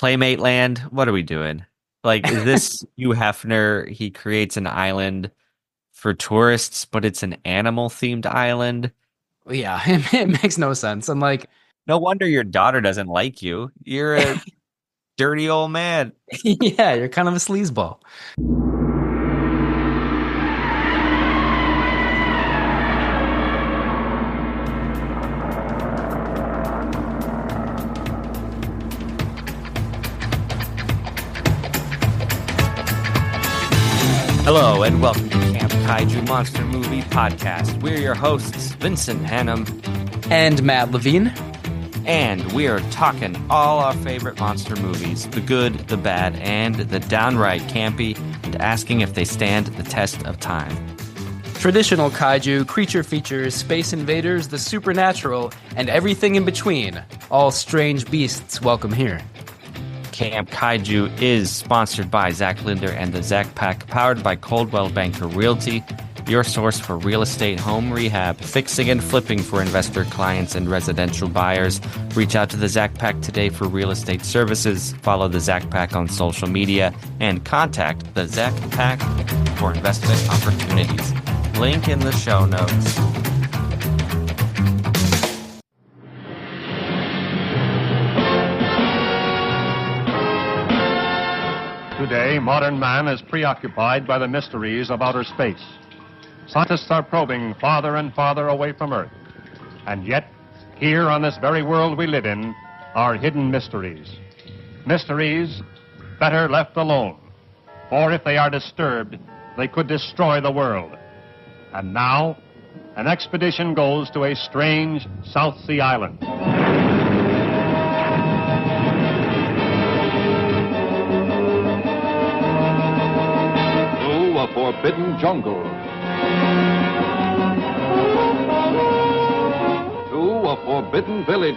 Playmate Land? What are we doing? Like, is this Hugh Hefner? He creates an island for tourists, but it's an animal themed island. Yeah, it makes no sense. I'm like, No wonder your daughter doesn't like you. You're a dirty old man. yeah, you're kind of a sleazeball. Hello, and welcome to Camp Kaiju Monster Movie Podcast. We're your hosts, Vincent Hannum, And Matt Levine. and we are talking all our favorite monster movies, the good, the bad, and the downright campy, and asking if they stand the test of time. Traditional kaiju, creature features, space invaders, the supernatural, and everything in between. All strange beasts welcome here. Camp Kaiju is sponsored by Zach Linder and the Zach Pack, powered by Coldwell Banker Realty, your source for real estate home rehab, fixing and flipping for investor clients and residential buyers. Reach out to the Zach Pack today for real estate services. Follow the Zach Pack on social media and contact the Zach Pack for investment opportunities. Link in the show notes. Today, modern man is preoccupied by the mysteries of outer space. Scientists are probing farther and farther away from Earth. And yet, here on this very world we live in, are hidden mysteries. Mysteries better left alone. For if they are disturbed, they could destroy the world. And now, an expedition goes to a strange South Sea island. A forbidden jungle. To a forbidden village.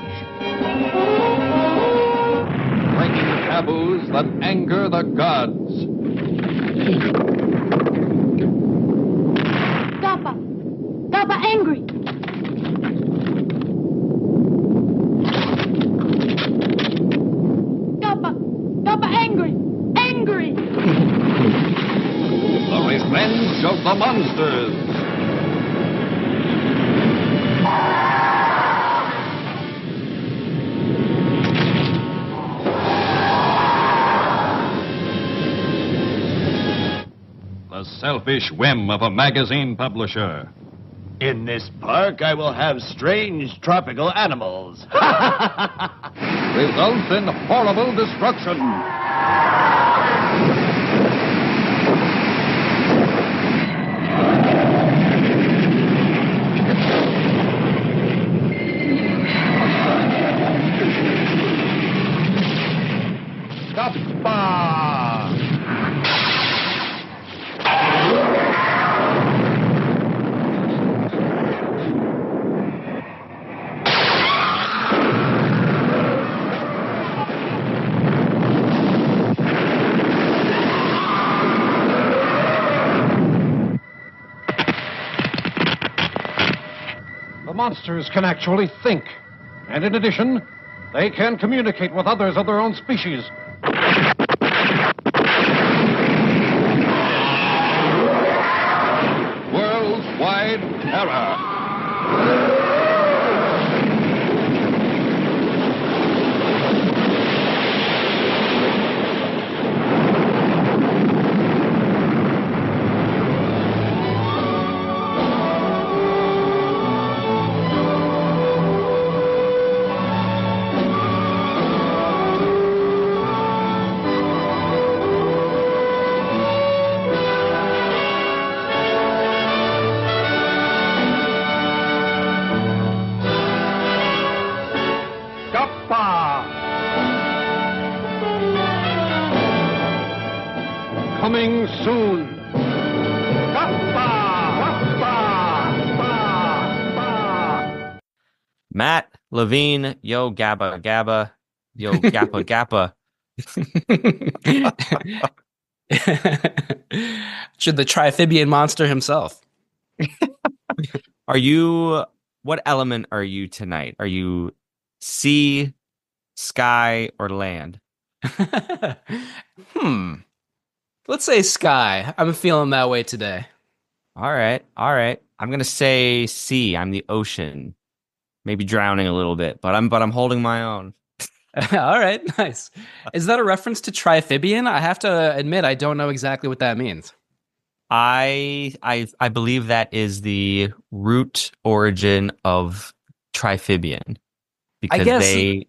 Breaking taboos that anger the gods. Gappa! Gappa angry! Gappa! Gappa angry! Angry! The revenge of the monsters. The selfish whim of a magazine publisher. In this park, I will have strange tropical animals. Results in horrible destruction. Gappa! The monsters can actually think. And in addition, they can communicate with others of their own species. Worldwide terror. Coming soon. Matt Levine, yo Gabba Gabba, yo Gappa Gappa. Should the Triphibian monster himself. What element are you tonight? Are you sea, sky, or land? Hmm. Let's say sky. I'm feeling that way today. All right, all right. I'm gonna say sea. I'm the ocean. Maybe drowning a little bit, but I'm holding my own. All right, nice. Is that a reference to Triphibian? I have to admit, I don't know exactly what that means. I believe that is the root origin of Triphibian I because guess,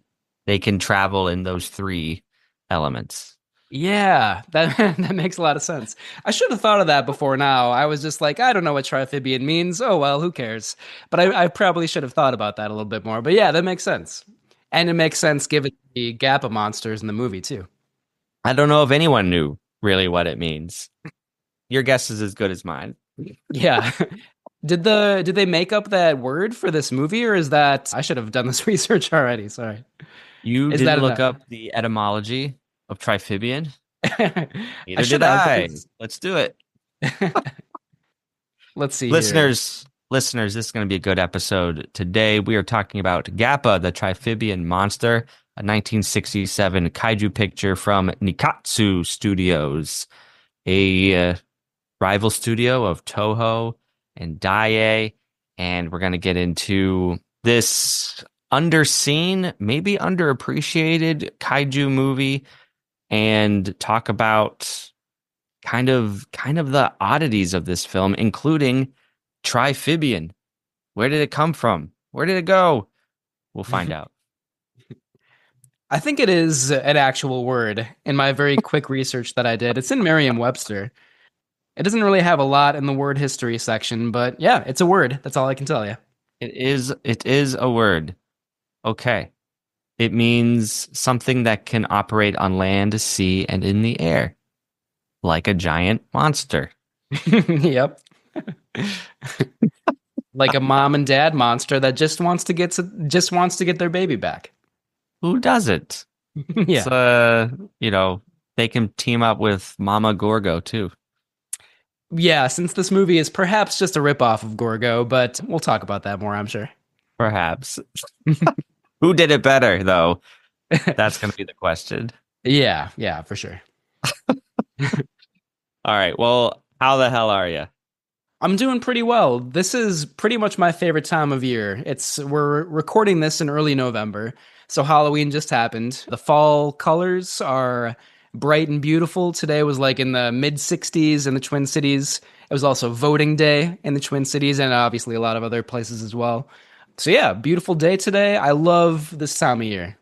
they can travel in those three elements. yeah, that that makes a lot of sense. I should have thought of that before now. I was just like, I don't know what Triphibian means. Oh well, who cares? But I probably should have thought about that a little bit more. But yeah, that makes sense. And it makes sense given the Gappa monsters in the movie too. I don't know if anyone knew really what it means. Your guess is as good as mine. Yeah. Did they make up that word for this movie, or is that I should have done this research already? Sorry. You Is didn't that look enough? up the etymology of Triphibian? I Neither should did have, I. because Let's do it. let's see here. Listeners, this is going to be a good episode. Today we are talking about Gappa, the Triphibian monster, a 1967 kaiju picture from Nikatsu Studios, a rival studio of Toho and Daiei, and we're going to get into this underseen, maybe underappreciated kaiju movie and talk about kind of the oddities of this film, including Triphibian. Where did it come from? Where did it go? We'll find out. I think it is an actual word in my very quick research that I did. It's in Merriam-Webster. It doesn't really have a lot in the word history section, but yeah, it's a word. That's all I can tell you. It is a word. Okay. It means something that can operate on land, sea, and in the air, like a giant monster. Yep. Like a mom and dad monster that just wants to get their baby back. Who does it? It's Yeah. they can team up with Mama Gorgo too. Yeah, since this movie is perhaps just a ripoff of Gorgo, but we'll talk about that more, I'm sure. Perhaps. Who did it better, though? That's going to be the question. Yeah, yeah, for sure. All right. Well, how the hell are you? I'm doing pretty well. This is pretty much my favorite time of year. We're recording this in early November, so Halloween just happened. The fall colors are bright and beautiful. Today was like in the mid 60s in the Twin Cities. It was also voting day in the Twin Cities and obviously a lot of other places as well. So yeah, beautiful day today. I love this time of year.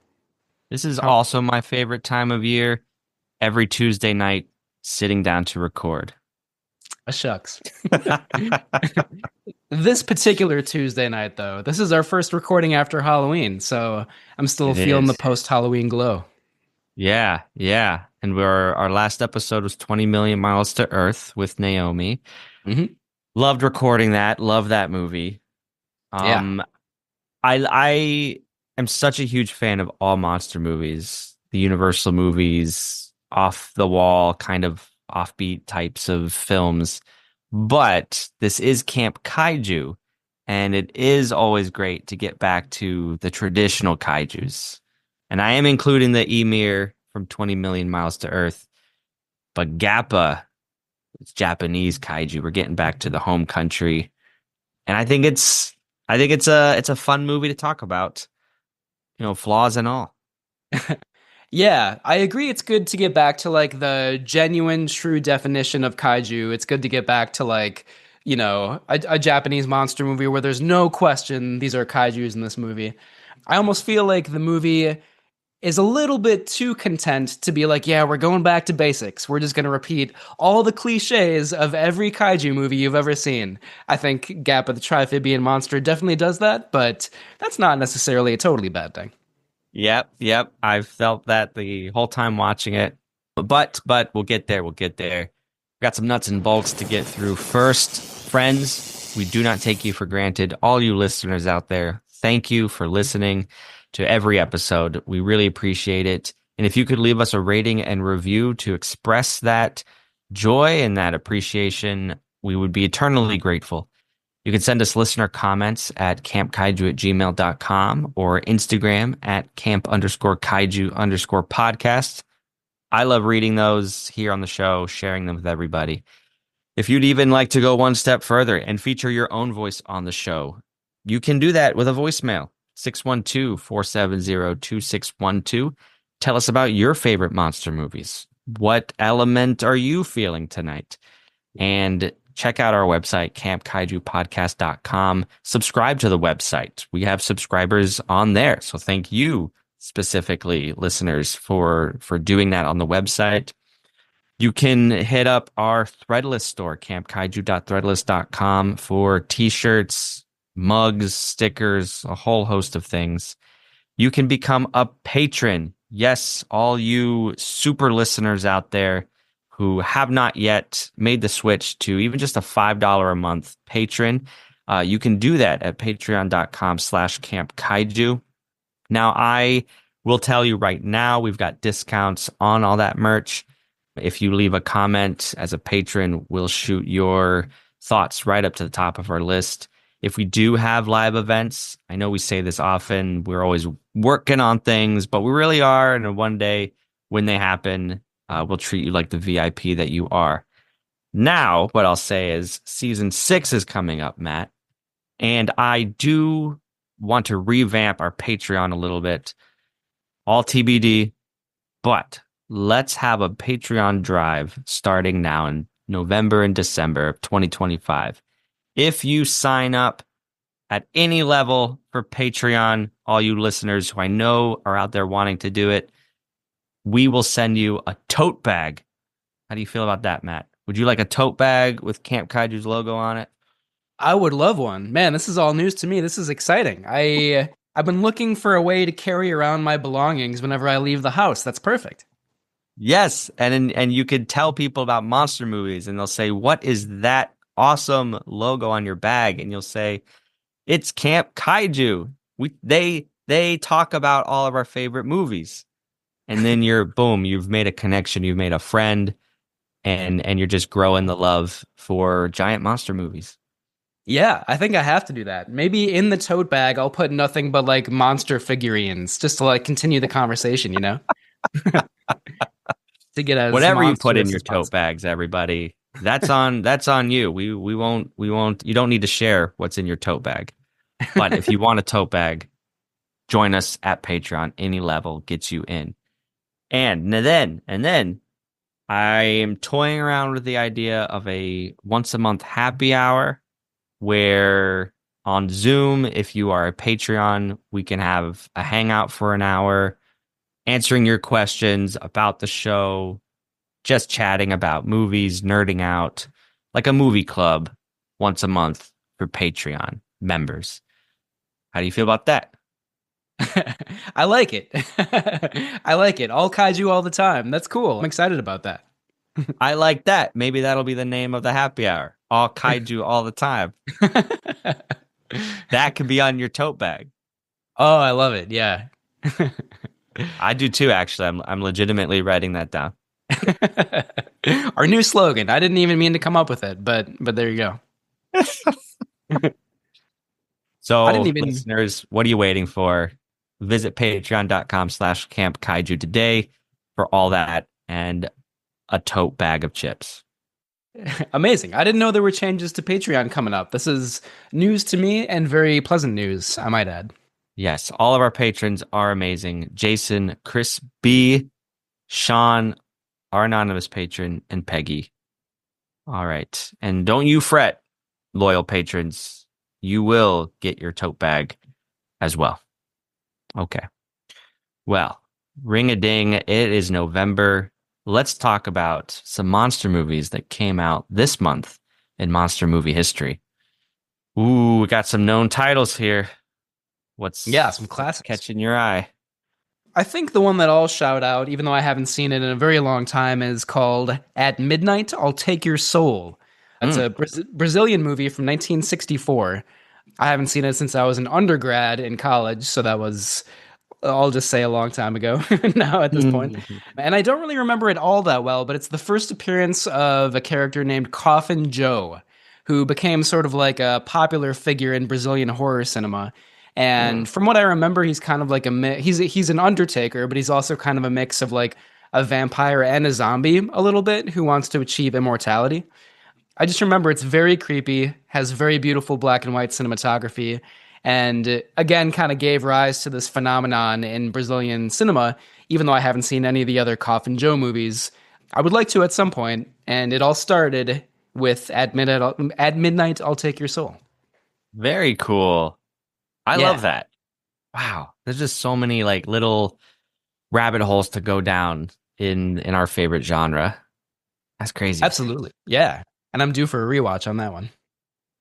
This is How- also my favorite time of year. Every Tuesday night, sitting down to record. Shucks. This particular Tuesday night, though, this is our first recording after Halloween, so I'm still It feeling the is. post-Halloween glow. Yeah, yeah. And our last episode was 20 million miles to Earth with Naomi. Hmm. Loved recording that. Love that movie. Yeah. Um, I am such a huge fan of all monster movies, the Universal movies, off the wall, kind of offbeat types of films. But this is Camp Kaiju, and it is always great to get back to the traditional kaijus. And I am including the Emir from 20 Million Miles to Earth, but Gappa, it's Japanese kaiju. We're getting back to the home country. And I think it's a fun movie to talk about, flaws and all. Yeah, I agree it's good to get back to like the genuine, true definition of kaiju. It's good to get back to like, a Japanese monster movie where there's no question these are kaijus in this movie. I almost feel like the movie is a little bit too content to be like, yeah, we're going back to basics. We're just going to repeat all the cliches of every kaiju movie you've ever seen. I think Gappa the Triphibian monster definitely does that, but that's not necessarily a totally bad thing. Yep. I've felt that the whole time watching it. But we'll get there. We'll get there. Got some nuts and bolts to get through. First, friends, we do not take you for granted. All you listeners out there, thank you for listening to every episode. We really appreciate it. And if you could leave us a rating and review to express that joy and that appreciation, we would be eternally grateful. You can send us listener comments at campkaiju@gmail.com or Instagram at camp_kaiju_podcast. I love reading those here on the show, sharing them with everybody. If you'd even like to go one step further and feature your own voice on the show, you can do that with a voicemail, 612-470-2612. Tell us about your favorite monster movies. What element are you feeling tonight? And check out our website, campkaijupodcast.com. Subscribe to the website. We have subscribers on there. So thank you specifically, listeners, for doing that on the website. You can hit up our Threadless store, campkaiju.threadless.com, for t-shirts, mugs, stickers, a whole host of things. You can become a patron. Yes, all you super listeners out there who have not yet made the switch to even just a $5 a month patron, you can do that at patreon.com/campkaiju. Now, I will tell you right now, we've got discounts on all that merch. If you leave a comment as a patron, we'll shoot your thoughts right up to the top of our list. If we do have live events, I know we say this often, we're always working on things, but we really are. And one day when they happen, we'll treat you like the VIP that you are. Now, what I'll say is season 6 is coming up, Matt. And I do want to revamp our Patreon a little bit. All TBD, but let's have a Patreon drive starting now in November and December of 2025. If you sign up at any level for Patreon, all you listeners who I know are out there wanting to do it, we will send you a tote bag. How do you feel about that, Matt? Would you like a tote bag with Camp Kaiju's logo on it? I would love one. Man, this is all news to me. This is exciting. I've been looking for a way to carry around my belongings whenever I leave the house. That's perfect. Yes, and you could tell people about monster movies, and they'll say, "What is that awesome logo on your bag?" And you'll say, "It's Camp Kaiju. They talk about all of our favorite movies." And then you've made a connection, you've made a friend, and you're just growing the love for giant monster movies. Yeah, I think I have to do that. Maybe in the tote bag, I'll put nothing but like monster figurines just to like continue the conversation, you know? To get as whatever you put in monstrous your as tote possible. bags, everybody, that's on you. We won't. You don't need to share what's in your tote bag. But if you want a tote bag, join us at Patreon. Any level gets you in. And then I am toying around with the idea of a once a month happy hour where on Zoom, if you are a Patreon, we can have a hangout for an hour, answering your questions about the show, just chatting about movies, nerding out, like a movie club once a month for Patreon members. How do you feel about that? I like it. I like it. All kaiju all the time. That's cool. I'm excited about that. I like that. Maybe that'll be the name of the happy hour. All kaiju all the time. That could be on your tote bag. Oh, I love it. Yeah. I do too, actually. I'm legitimately writing that down. Our new slogan. I didn't even mean to come up with it, but there you go. So, I didn't even listeners, what are you waiting for? Visit patreon.com/Camp Kaiju today for all that and a tote bag of chips. Amazing. I didn't know there were changes to Patreon coming up. This is news to me and very pleasant news, I might add. Yes, all of our patrons are amazing. Jason, Chris B, Sean, our anonymous patron, and Peggy. All right. And don't you fret, loyal patrons. You will get your tote bag as well. Okay. Well, ring-a-ding. It is November. Let's talk about some monster movies that came out this month in monster movie history. Ooh, we got some known titles here. Some classics catching your eye? I think the one that I'll shout out, even though I haven't seen it in a very long time, is called At Midnight, I'll Take Your Soul. It's a Brazilian movie from 1964. I haven't seen it since I was an undergrad in college, so that was, I'll just say, a long time ago now at this point. And I don't really remember it all that well, but it's the first appearance of a character named Coffin Joe, who became sort of like a popular figure in Brazilian horror cinema. And from what I remember, he's kind of like he's an undertaker, but he's also kind of a mix of like a vampire and a zombie a little bit who wants to achieve immortality. I just remember it's very creepy, has very beautiful black and white cinematography, and again, kind of gave rise to this phenomenon in Brazilian cinema, even though I haven't seen any of the other Coffin Joe movies. I would like to at some point, and it all started with At Midnight, I'll Take Your Soul. Very cool. I Yeah. love that. Wow. There's just so many like little rabbit holes to go down in our favorite genre. That's crazy. Absolutely. Yeah. And I'm due for a rewatch on that one.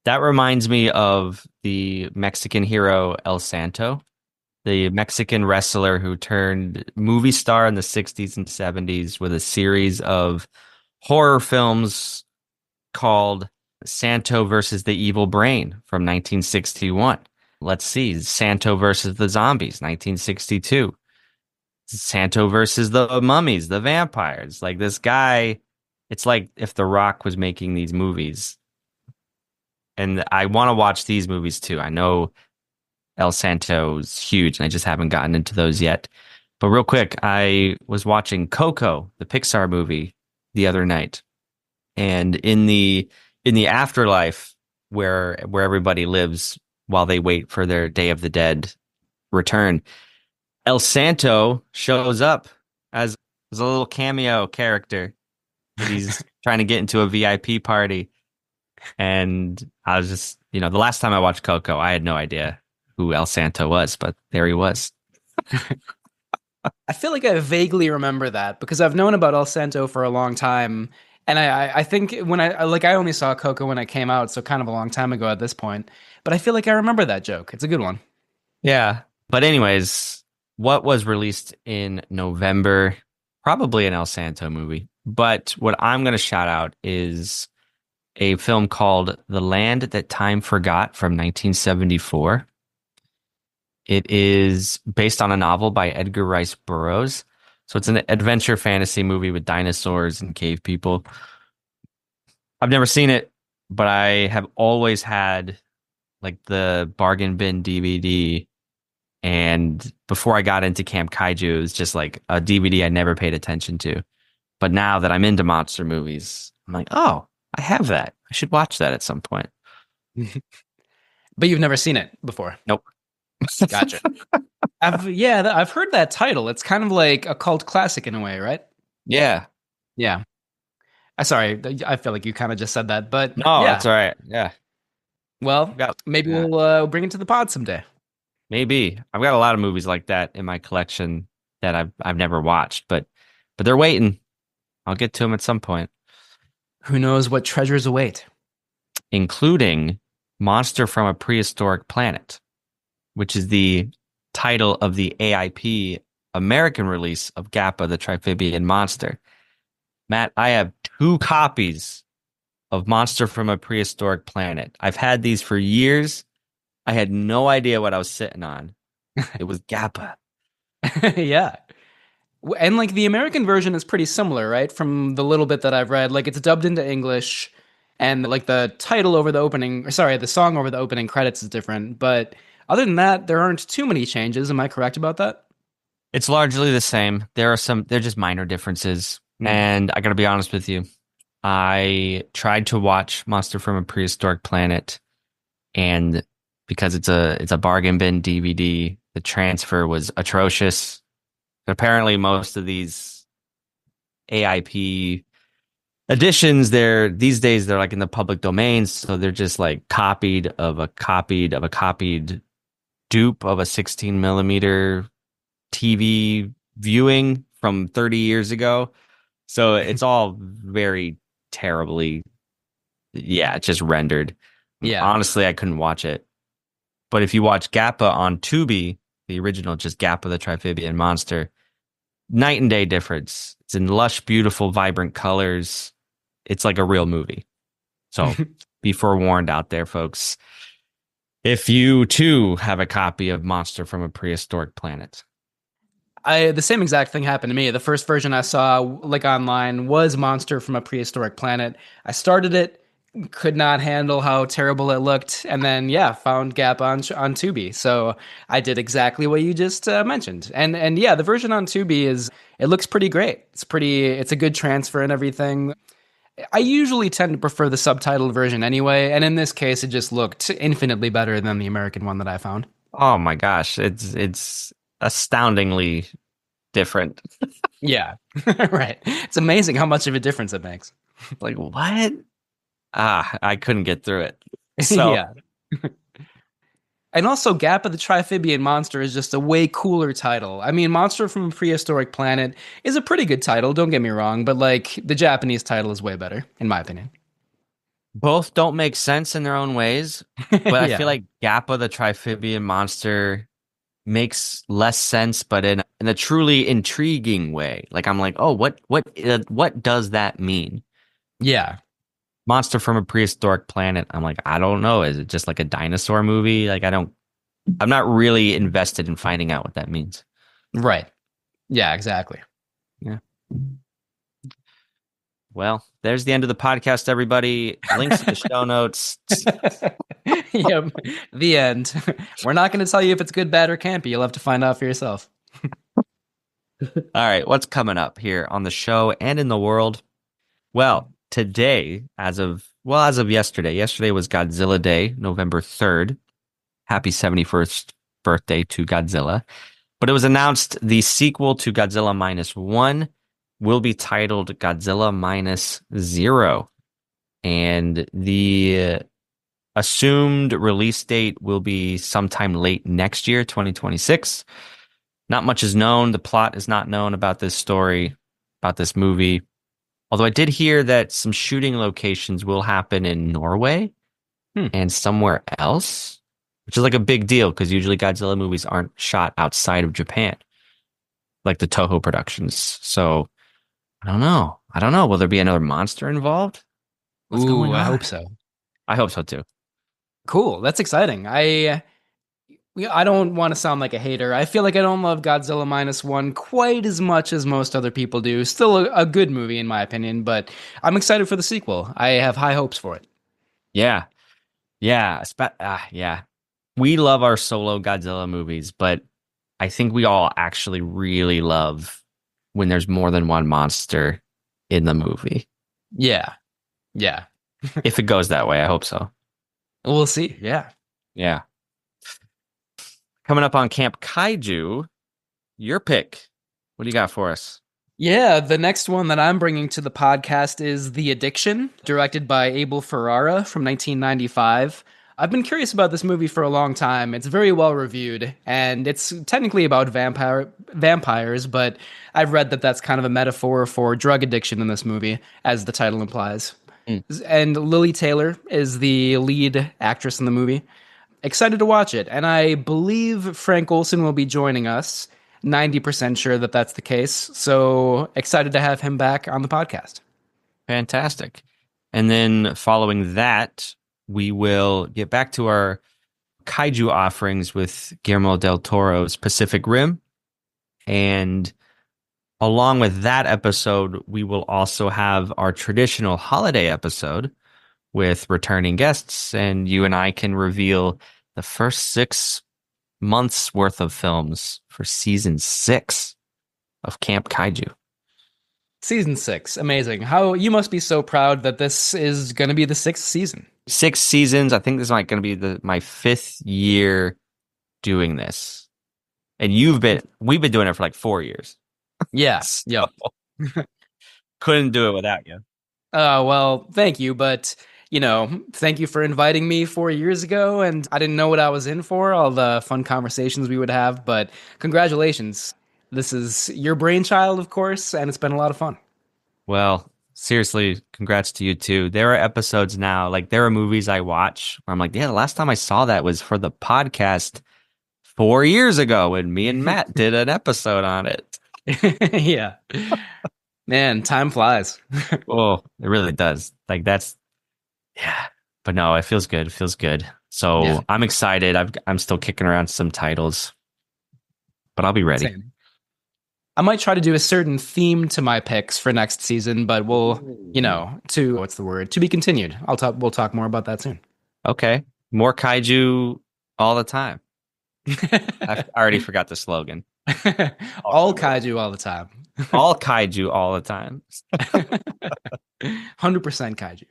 That reminds me of the Mexican hero El Santo, the Mexican wrestler who turned movie star in the 60s and 70s with a series of horror films called Santo versus the Evil Brain from 1961. Let's see, Santo versus the Zombies, 1962. Santo versus the Mummies, the vampires. Like this guy, it's like if The Rock was making these movies. And I want to watch these movies too. I know El Santo's huge, and I just haven't gotten into those yet. But real quick, I was watching Coco, the Pixar movie, the other night. And in the afterlife where everybody lives while they wait for their Day of the Dead return, El Santo shows up as a little cameo character. He's trying to get into a VIP party. And I was just, the last time I watched Coco, I had no idea who El Santo was, but there he was. I feel like I vaguely remember that because I've known about El Santo for a long time. And I think when I only saw Coco when it came out, so kind of a long time ago at this point. But I feel like I remember that joke. It's a good one. Yeah. But anyways, what was released in November? Probably an El Santo movie. But what I'm going to shout out is a film called The Land That Time Forgot from 1974. It is based on a novel by Edgar Rice Burroughs. So it's an adventure fantasy movie with dinosaurs and cave people. I've never seen it, but I have always had like the bargain bin DVD. And before I got into Camp Kaiju, it was just like a DVD I never paid attention to. But now that I'm into monster movies, I'm like, oh, I have that. I should watch that at some point. But you've never seen it before. Nope. Gotcha. I've heard that title. It's kind of like a cult classic in a way, right? Yeah. Yeah. Sorry, I feel like you kind of just said that, but No, yeah. that's all right. Yeah. Well, maybe we'll bring it to the pod someday. Maybe. I've got a lot of movies like that in my collection that I've never watched, but they're waiting. I'll get to them at some point. Who knows what treasures await? Including Monster from a Prehistoric Planet, which is the title of the AIP American release of Gappa, the Triphibian monster. Matt, I have 2 copies of Monster from a Prehistoric Planet. I've had these for years. I had no idea what I was sitting on. It was Gappa. Yeah. And like the American version is pretty similar, right? From the little bit that I've read, like it's dubbed into English and like the title over the song over the opening credits is different. But other than that, there aren't too many changes. Am I correct about that? It's largely the same. They're just minor differences. And I got to be honest with you. I tried to watch Monster from a Prehistoric Planet, and because it's a bargain bin DVD, the transfer was atrocious. Apparently, most of these AIP editions, these days they're like in the public domain, so they're just like copied of a copied dupe of a 16 millimeter TV viewing from 30 years ago. So it's all very terribly, just rendered. Yeah. Honestly, I couldn't watch it. But if you watch Gappa on Tubi, the original, just Gappa the Triphibian monster, night and day difference. It's in lush, beautiful, vibrant colors. It's like a real movie. So be forewarned out there, folks. If you too have a copy of Monster from a Prehistoric Planet. The same exact thing happened to me. The first version I saw like online was Monster from a Prehistoric Planet. I started it, could not handle how terrible it looked, and then found Gappa on Tubi. So I did exactly what you just mentioned. And the version on Tubi is it looks pretty great. It's a good transfer and everything. I usually tend to prefer the subtitled version anyway, and in this case, it just looked infinitely better than the American one that I found. Oh my gosh, it's astoundingly different. Yeah, right. It's amazing how much of a difference it makes. Like what? I couldn't get through it. So Yeah. And also, Gappa the Triphibian Monster is just a way cooler title. I mean, Monster from a Prehistoric Planet is a pretty good title, don't get me wrong, but like the Japanese title is way better, in my opinion. both don't make sense in their own ways, but I Yeah. feel like Gappa the Triphibian monster makes less sense, but in a truly intriguing way. Like I'm like, oh, what does that mean? Yeah. Monster from a Prehistoric Planet. I'm like, I don't know. Is it just like a dinosaur movie? Like I'm not really invested in finding out what that means. Right. Yeah, exactly. Yeah. Well, there's the end of the podcast, everybody. Links to the show notes. Yep. The end. We're not going to tell you if it's good, bad, or campy. You'll have to find out for yourself. All right, what's coming up here on the show and in the world? Well, today, as of yesterday was Godzilla Day, November 3rd. Happy 71st birthday to Godzilla. But it was announced the sequel to Godzilla Minus One will be titled Godzilla Minus Zero. And the assumed release date will be sometime late next year, 2026. Not much is known. The plot is not known about this story, about this movie. Although I did hear that some shooting locations will happen in Norway and somewhere else, which is like a big deal because usually Godzilla movies aren't shot outside of Japan, like the Toho productions. So I don't know. Will there be another monster involved? What's going on? I hope so. I hope so too. Cool. That's exciting. I don't want to sound like a hater. I feel like I don't love Godzilla Minus One quite as much as most other people do. Still a good movie in my opinion, but I'm excited for the sequel. I have high hopes for it. Yeah. Yeah. Yeah. We love our solo Godzilla movies, but I think we all actually really love when there's more than one monster in the movie. Yeah. Yeah. If it goes that way, I hope so. We'll see. Yeah. Yeah. Coming up on Camp Kaiju, your pick. What do you got for us? Yeah, the next one that I'm bringing to the podcast is The Addiction, directed by Abel Ferrara from 1995. I've been curious about this movie for a long time. It's very well reviewed, and it's technically about vampires, but I've read that that's kind of a metaphor for drug addiction in this movie, as the title implies. And Lily Taylor is the lead actress in the movie. Excited to watch it, and I believe Frank Olson will be joining us. 90% sure that that's the case, so excited to have him back on the podcast. Fantastic. And then following that, we will get back to our kaiju offerings with Guillermo del Toro's Pacific Rim. And along with that episode, we will also have our traditional holiday episode with returning guests, and you and I can reveal the first 6 months worth of films for season 6 of Camp Kaiju. Season 6, amazing. How you must be so proud that this is going to be the 6th season. 6 seasons. I think this is like going to be my 5th year doing this, and we've been doing it for like 4 years. Yeah, yeah. Couldn't do it without you. Well, thank you, but thank you for inviting me 4 years ago, and I didn't know what I was in for, all the fun conversations we would have, but congratulations. This is your brainchild, of course, and it's been a lot of fun. Well, seriously, congrats to you too. There are episodes now, like there are movies I watch where I'm like, yeah, the last time I saw that was for the podcast 4 years ago when me and Matt did an episode on it. Yeah. Man, time flies. Oh, it really does. Like yeah. But no, it feels good. It feels good. So yeah. I'm excited. I'm still kicking around some titles, but I'll be ready. Same. I might try to do a certain theme to my picks for next season, but we'll, to be continued. We'll talk more about that soon. Okay. More kaiju all the time. I already forgot the slogan. All kaiju all the time. All kaiju all the time. 100% kaiju.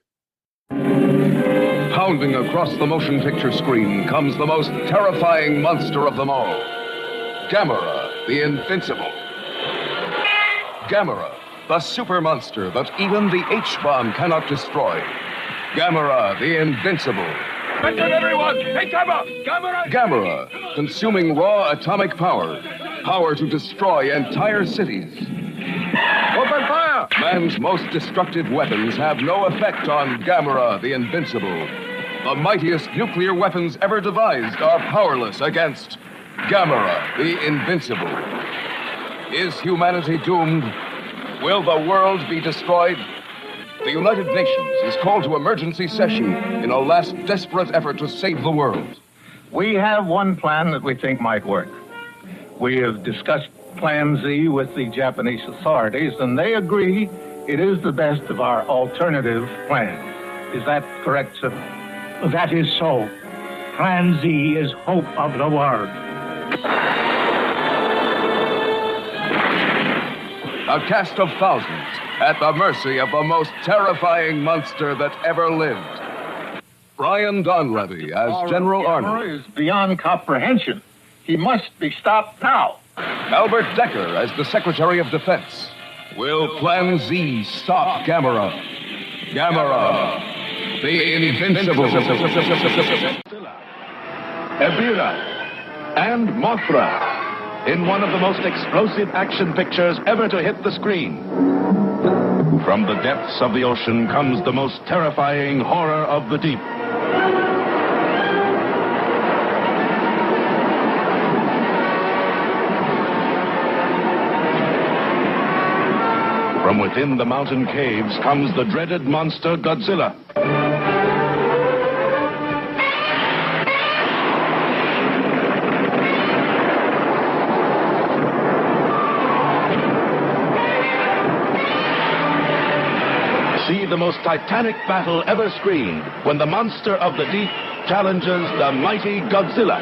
Pounding across the motion picture screen comes the most terrifying monster of them all. Gamera, the Invincible. Gamera, the super monster that even the H-bomb cannot destroy. Gamera, the Invincible. Attention, everyone! Hey, Gamera! Gamera, consuming raw atomic power. Power to destroy entire cities. Open fire! Man's most destructive weapons have no effect on Gamera, the Invincible. The mightiest nuclear weapons ever devised are powerless against Gamera, the Invincible. Is humanity doomed? Will the world be destroyed? The United Nations is called to emergency session in a last desperate effort to save the world. We have one plan that we think might work. We have discussed Plan Z with the Japanese authorities, and they agree it is the best of our alternative plan. Is that correct, sir? That is so. Plan Z is hope of the world. A cast of thousands at the mercy of the most terrifying monster that ever lived. Brian Donlevy as General Arnold. Is beyond comprehension. He must be stopped now. Albert Decker as the Secretary of Defense. Will Plan Z stop Gamera? Gamera, the Invincible. Ebirah and Mothra in one of the most explosive action pictures ever to hit the screen. From the depths of the ocean comes the most terrifying horror of the deep. From within the mountain caves comes the dreaded monster Godzilla. See the most titanic battle ever screened when the monster of the deep challenges the mighty Godzilla.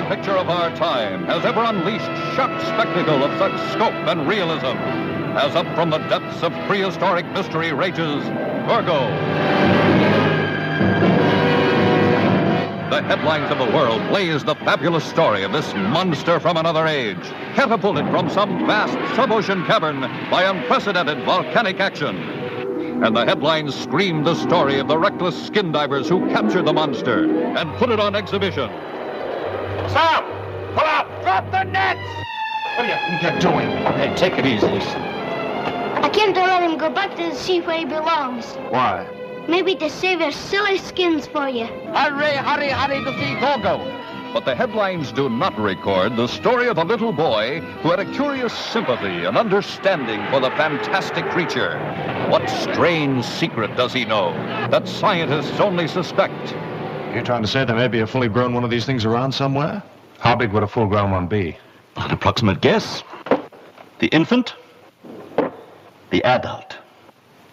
Picture of our time has ever unleashed sharp spectacle of such scope and realism as up from the depths of prehistoric mystery rages Gorgo. The headlines of the world blaze the fabulous story of this monster from another age, catapulted from some vast sub-ocean cavern by unprecedented volcanic action. And the headlines scream the story of the reckless skin divers who captured the monster and put it on exhibition. Stop! Pull out! Drop the nets! What do you think you're doing? Hey, take it easy. I came to let him go back to the sea where he belongs. Why? Maybe to save your silly skins for you. Hurry, hurry, hurry to see Gorgo! But the headlines do not record the story of a little boy who had a curious sympathy and understanding for the fantastic creature. What strange secret does he know that scientists only suspect? You're trying to say there may be a fully grown one of these things around somewhere? How big would a full-grown one be? An approximate guess. The infant. The adult.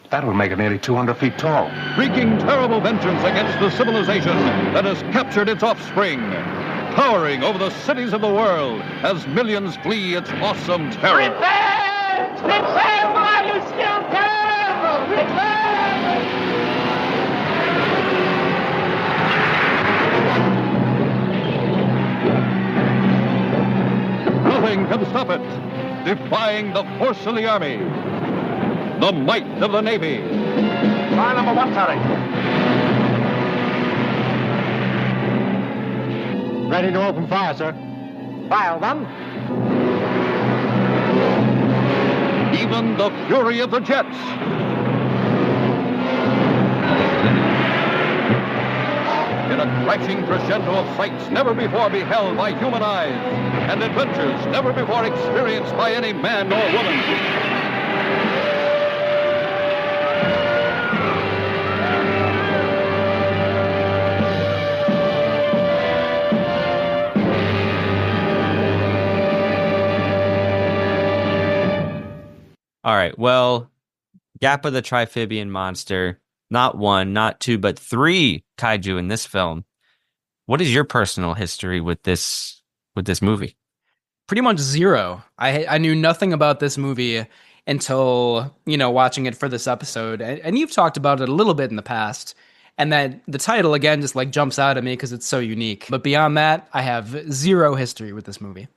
That would make it nearly 200 feet tall. Wreaking terrible vengeance against the civilization that has captured its offspring. Towering over the cities of the world as millions flee its awesome terror. Revenge! Revenge while you still can! Revenge! Nothing can stop it. Defying the force of the army. The might of the Navy. Fire number 1, Terry. Ready to open fire, sir. Fire them. Even the fury of the jets. In a crashing crescendo of sights never before beheld by human eyes, and adventures never before experienced by any man or woman. All right. Well, Gappa the Triphibian monster, not one, not two, but three kaiju in this film. What is your personal history with this movie? Pretty much zero. I knew nothing about this movie until, watching it for this episode. And you've talked about it a little bit in the past. And that the title again just like jumps out at me because it's so unique. But beyond that, I have zero history with this movie.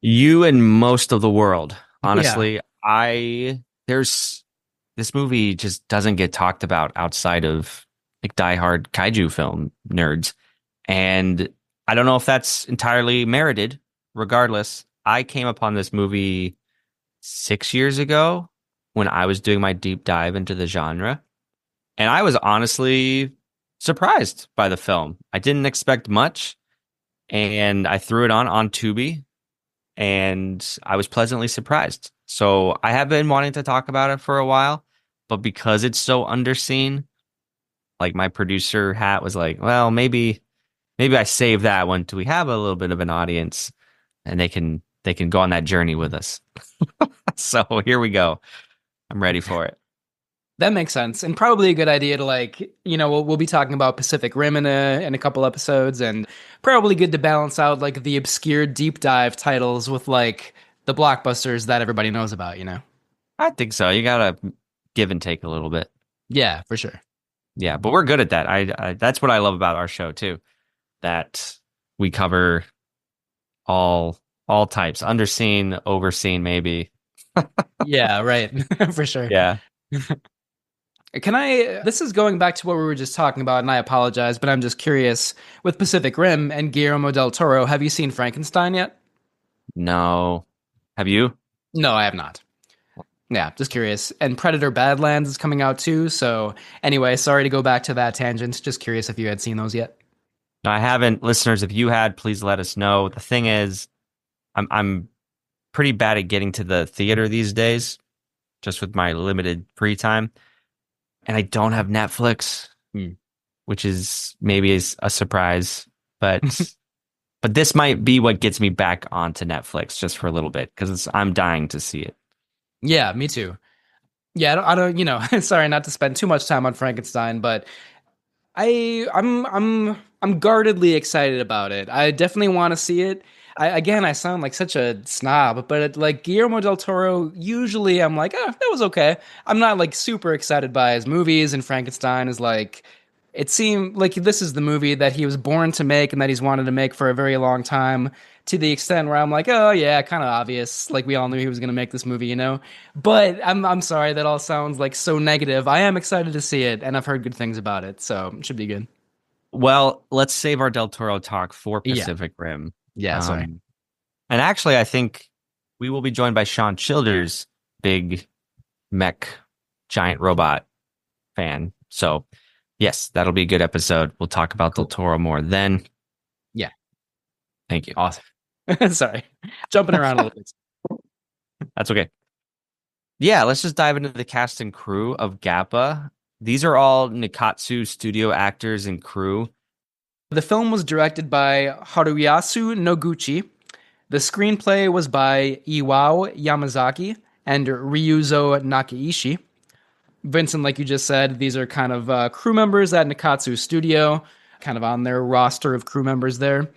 You and most of the world. Honestly, Yeah. there's this movie just doesn't get talked about outside of like diehard kaiju film nerds. And I don't know if that's entirely merited. Regardless, I came upon this movie 6 years ago when I was doing my deep dive into the genre. And I was honestly surprised by the film. I didn't expect much. And I threw it on Tubi, and I was pleasantly surprised. So I have been wanting to talk about it for a while, but because it's so underseen, like my producer hat was like, well, maybe I save that one till we have a little bit of an audience and they can go on that journey with us. So here we go. I'm ready for it. That makes sense, and probably a good idea to we'll be talking about Pacific Rim in a couple episodes, and probably good to balance out like the obscure deep dive titles with like the blockbusters that everybody knows about. I think so. You gotta give and take a little bit. Yeah, for sure. Yeah, but we're good at that. I that's what I love about our show too, that we cover all types, underseen, overseen, maybe. Yeah, right. For sure. Yeah. This is going back to what we were just talking about, and I apologize, but I'm just curious. With Pacific Rim and Guillermo del Toro, have you seen Frankenstein yet? No. Have you? No, I have not. Yeah, just curious. And Predator Badlands is coming out too, so anyway, sorry to go back to that tangent. Just curious if you had seen those yet. No, I haven't. Listeners, if you had, please let us know. The thing is, I'm pretty bad at getting to the theater these days, just with my limited free time. And I don't have Netflix, which is maybe a surprise, but but this might be what gets me back onto Netflix just for a little bit because I'm dying to see it. Yeah, me too. Yeah, I don't sorry not to spend too much time on Frankenstein, but I'm guardedly excited about it. I definitely want to see it. I sound like such a snob, but like Guillermo del Toro, usually I'm like, that was okay. I'm not like super excited by his movies, and Frankenstein is like, it seemed like this is the movie that he was born to make and that he's wanted to make for a very long time, to the extent where I'm like, oh yeah, kind of obvious. Like we all knew he was going to make this movie, But I'm sorry that all sounds like so negative. I am excited to see it, and I've heard good things about it, so it should be good. Well, let's save our del Toro talk for Pacific Rim. Yeah, sorry. And actually, I think we will be joined by Sean Childers, big mech giant robot fan. So, yes, that'll be a good episode. We'll talk about Del Toro more then. Yeah. Thank you. Awesome. Sorry. Jumping around a little bit. That's okay. Yeah, let's just dive into the cast and crew of Gappa. These are all Nikatsu studio actors and crew. The film was directed by Haruyasu Noguchi. The screenplay was by Iwao Yamazaki and Ryuzo Nakaishi. Vincent, like you just said, these are kind of crew members at Nikatsu Studio, kind of on their roster of crew members there.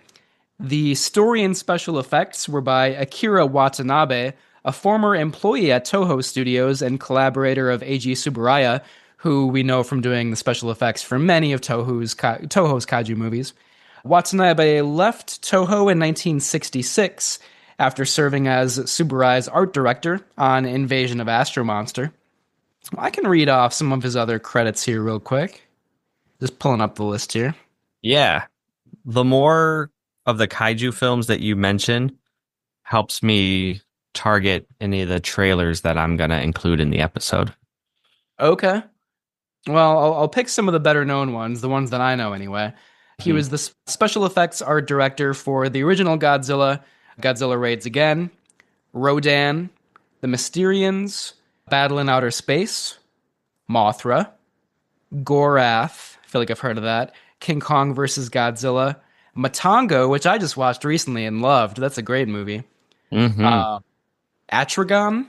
The story and special effects were by Akira Watanabe, a former employee at Toho Studios and collaborator of Eiji Tsuburaya, who we know from doing the special effects for many of Toho's kaiju movies. Watanabe left Toho in 1966 after serving as Tsuburaya's art director on Invasion of Astro Monster. I can read off some of his other credits here real quick. Just pulling up the list here. Yeah. The more of the kaiju films that you mention helps me target any of the trailers that I'm going to include in the episode. Okay. Well, I'll pick some of the better known ones, the ones that I know anyway. He was the special effects art director for the original Godzilla, Godzilla Raids Again, Rodan, The Mysterians, Battle in Outer Space, Mothra, Gorath, I feel like I've heard of that, King Kong vs. Godzilla, Matango, which I just watched recently and loved. That's a great movie. Atragon,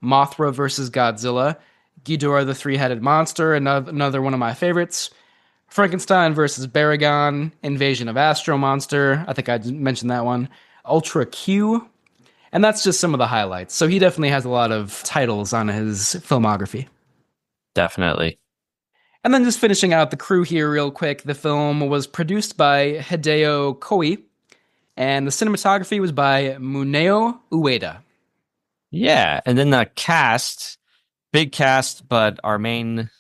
Mothra versus Godzilla, Ghidorah the Three-Headed Monster, another one of my favorites, Frankenstein versus Baragon, Invasion of Astro Monster, I think I mentioned that one, Ultra Q, and that's just some of the highlights. So he definitely has a lot of titles on his filmography. Definitely. And then just finishing out the crew here real quick, the film was produced by Hideo Koi, and the cinematography was by Muneo Ueda. Yeah, and then the cast, big cast, but our main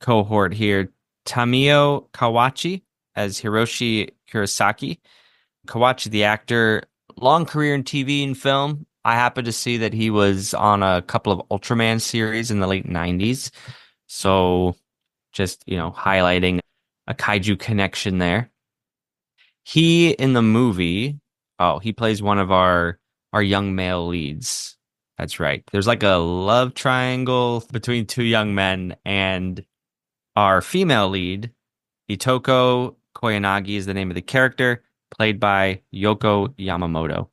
cohort here, Tamio Kawachi as Hiroshi Kurosaki. Kawachi, the actor, long career in TV and film. I happen to see that he was on a couple of Ultraman series in the late 90s. So just, highlighting a kaiju connection there. He, in the movie, he plays one of our young male leads. That's right. There's like a love triangle between two young men, and our female lead, Itoko Koyanagi, is the name of the character, played by Yoko Yamamoto.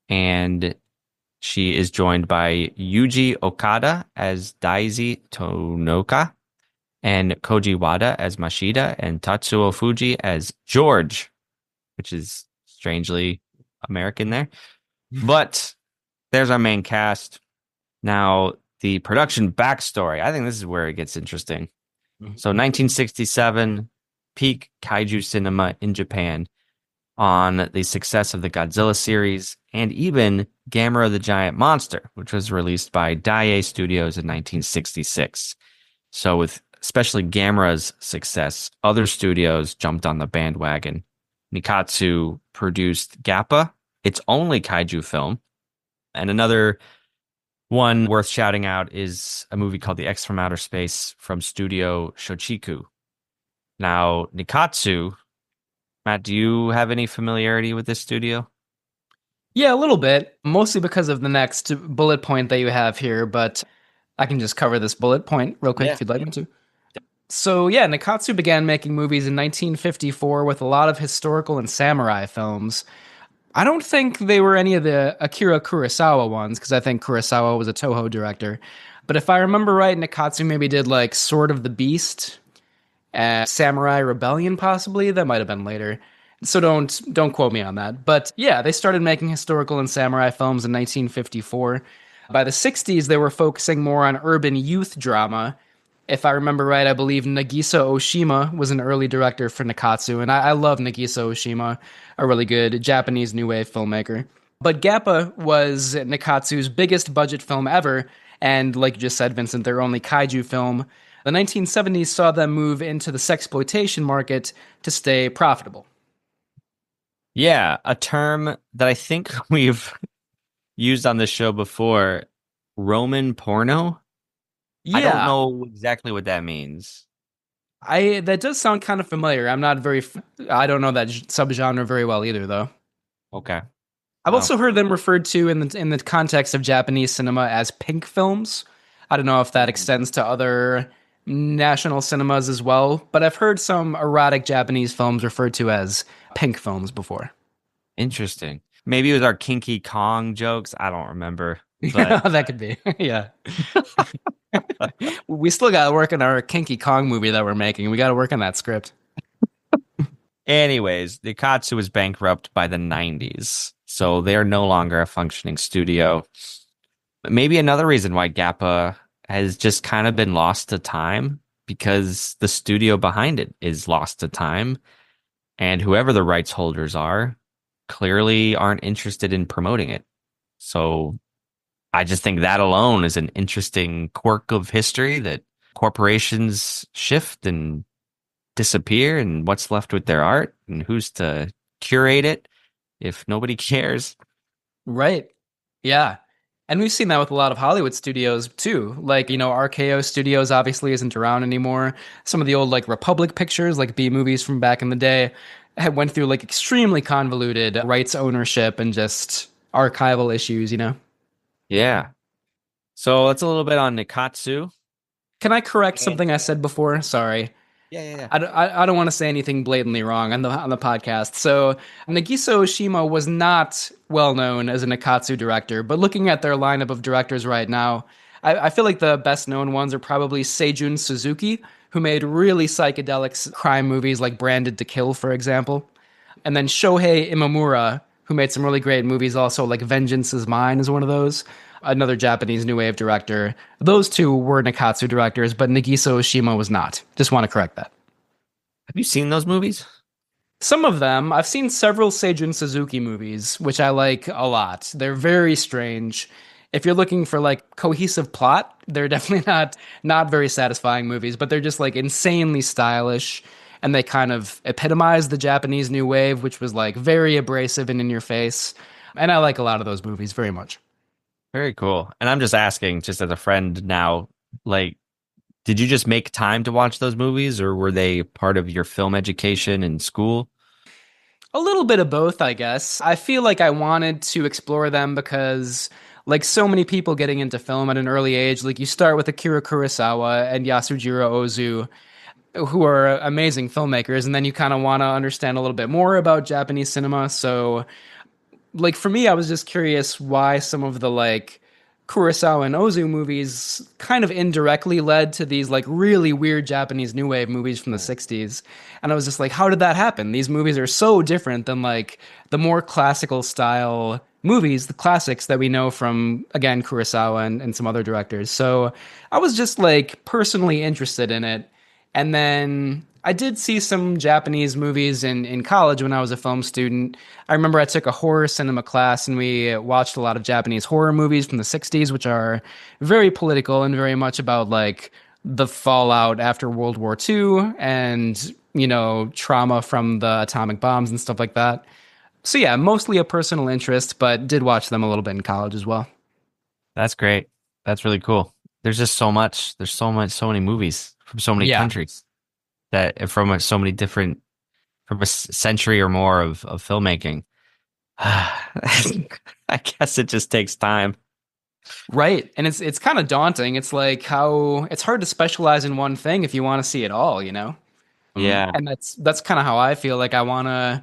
And she is joined by Yuji Okada as Daisy Tonoka, and Koji Wada as Mashida, and Tatsuo Fuji as George, which is strangely American there. But there's our main cast. Now, the production backstory. I think this is where it gets interesting. So 1967, peak kaiju cinema in Japan on the success of the Godzilla series and even Gamera the Giant Monster, which was released by Daiei Studios in 1966. So with especially Gamera's success, other studios jumped on the bandwagon. Nikatsu produced Gappa, its only kaiju film. And another one worth shouting out is a movie called The X from Outer Space from Studio Shochiku. Now, Nikatsu, Matt, do you have any familiarity with this studio? Yeah, a little bit, mostly because of the next bullet point that you have here, but I can just cover this bullet point real quick if you'd like me to. So yeah, Nikatsu began making movies in 1954 with a lot of historical and samurai films. I don't think they were any of the Akira Kurosawa ones, because I think Kurosawa was a Toho director. But if I remember right, Nikatsu maybe did like Sword of the Beast, Samurai Rebellion possibly. That might have been later. So don't quote me on that. But yeah, they started making historical and samurai films in 1954. By the 60s, they were focusing more on urban youth drama. If I remember right, I believe Nagisa Oshima was an early director for Nikatsu, and I love Nagisa Oshima, a really good Japanese new wave filmmaker. But Gappa was Nikatsu's biggest budget film ever, and like you just said, Vincent, their only kaiju film. The 1970s saw them move into the sexploitation market to stay profitable. Yeah, a term that I think we've used on this show before, Roman porno. Yeah. I don't know exactly what that means. That does sound kind of familiar. I don't know that subgenre very well either, though. Okay. I've also heard them referred to in the context of Japanese cinema as pink films. I don't know if that extends to other national cinemas as well, but I've heard some erotic Japanese films referred to as pink films before. Interesting. Maybe it was our Kinky Kong jokes. I don't remember. But that could be. Yeah. We still got to work on our Kinky Kong movie that we're making. We got to work on that script. Anyways, Nikatsu was bankrupt by the 90s, so they're no longer a functioning studio. Maybe another reason why Gappa has just kind of been lost to time, because the studio behind it is lost to time, and whoever the rights holders are clearly aren't interested in promoting it. So I just think that alone is an interesting quirk of history, that corporations shift and disappear, and what's left with their art, and who's to curate it if nobody cares. Right. Yeah. And we've seen that with a lot of Hollywood studios too. Like, RKO Studios obviously isn't around anymore. Some of the old Republic Pictures, B movies from back in the day, went through extremely convoluted rights ownership and just archival issues, Yeah. So that's a little bit on Nikatsu. Can I correct something I said before? Sorry. Yeah. I don't want to say anything blatantly wrong on the podcast. So Nagiso Oshima was not well known as a Nikatsu director, but looking at their lineup of directors right now, I feel like the best known ones are probably Seijun Suzuki, who made really psychedelic crime movies like Branded to Kill, for example. And then Shohei Imamura, who made some really great movies also, like Vengeance is Mine is one of those. Another Japanese new wave director. Those two were Nikatsu directors, but Nagiso Oshima was not. Just want to correct that. Have you seen those movies? Some of them. I've seen several Seijun Suzuki movies, which I like a lot. They're very strange. If you're looking for like cohesive plot, they're definitely not very satisfying movies, but they're just like insanely stylish, and they kind of epitomize the Japanese new wave, which was like very abrasive and in your face. And I like a lot of those movies very much. Very cool. And I'm just asking, just as a friend now, like, did you just make time to watch those movies, or were they part of your film education in school? A little bit of both, I guess. I feel like I wanted to explore them because, like so many people getting into film at an early age, like you start with Akira Kurosawa and Yasujiro Ozu, who are amazing filmmakers, and then you kind of want to understand a little bit more about Japanese cinema. So, like for me, I was just curious why some of the like Kurosawa and Ozu movies kind of indirectly led to these like really weird Japanese new wave movies from the 60s. And I was just like, how did that happen? These movies are so different than like the more classical style movies, the classics that we know from, again, Kurosawa and some other directors. So I was just like personally interested in it. And then I did see some Japanese movies in college when I was a film student. I remember I took a horror cinema class and we watched a lot of Japanese horror movies from the 60s, which are very political and very much about like the fallout after World War II and, you know, trauma from the atomic bombs and stuff like that. So yeah, mostly a personal interest, but did watch them a little bit in college as well. That's great. That's really cool. There's just so much. There's so many movies from so many countries that from so many different, from a century or more of filmmaking. I guess it just takes time. Right. And it's kind of daunting. It's like how it's hard to specialize in one thing if you want to see it all, you know? Yeah. And that's kind of how I feel like I want to,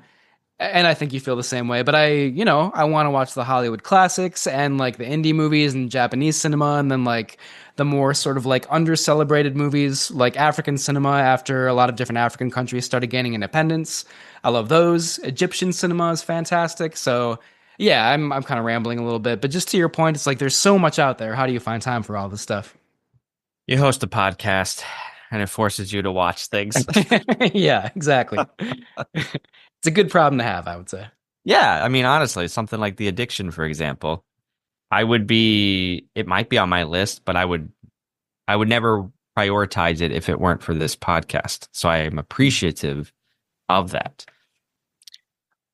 and I think you feel the same way, but I want to watch the Hollywood classics and like the indie movies and Japanese cinema, and then like the more sort of like under-celebrated movies like African cinema after a lot of different African countries started gaining independence. I love those. Egyptian cinema is fantastic. So yeah, I'm kind of rambling a little bit, but just to your point, it's like there's so much out there. How do you find time for all this stuff? You host a podcast and it forces you to watch things. Yeah, exactly. It's a good problem to have, I would say. Yeah, I mean, honestly, something like The Addiction, for example, it might be on my list, but I would never prioritize it if it weren't for this podcast. So I am appreciative of that.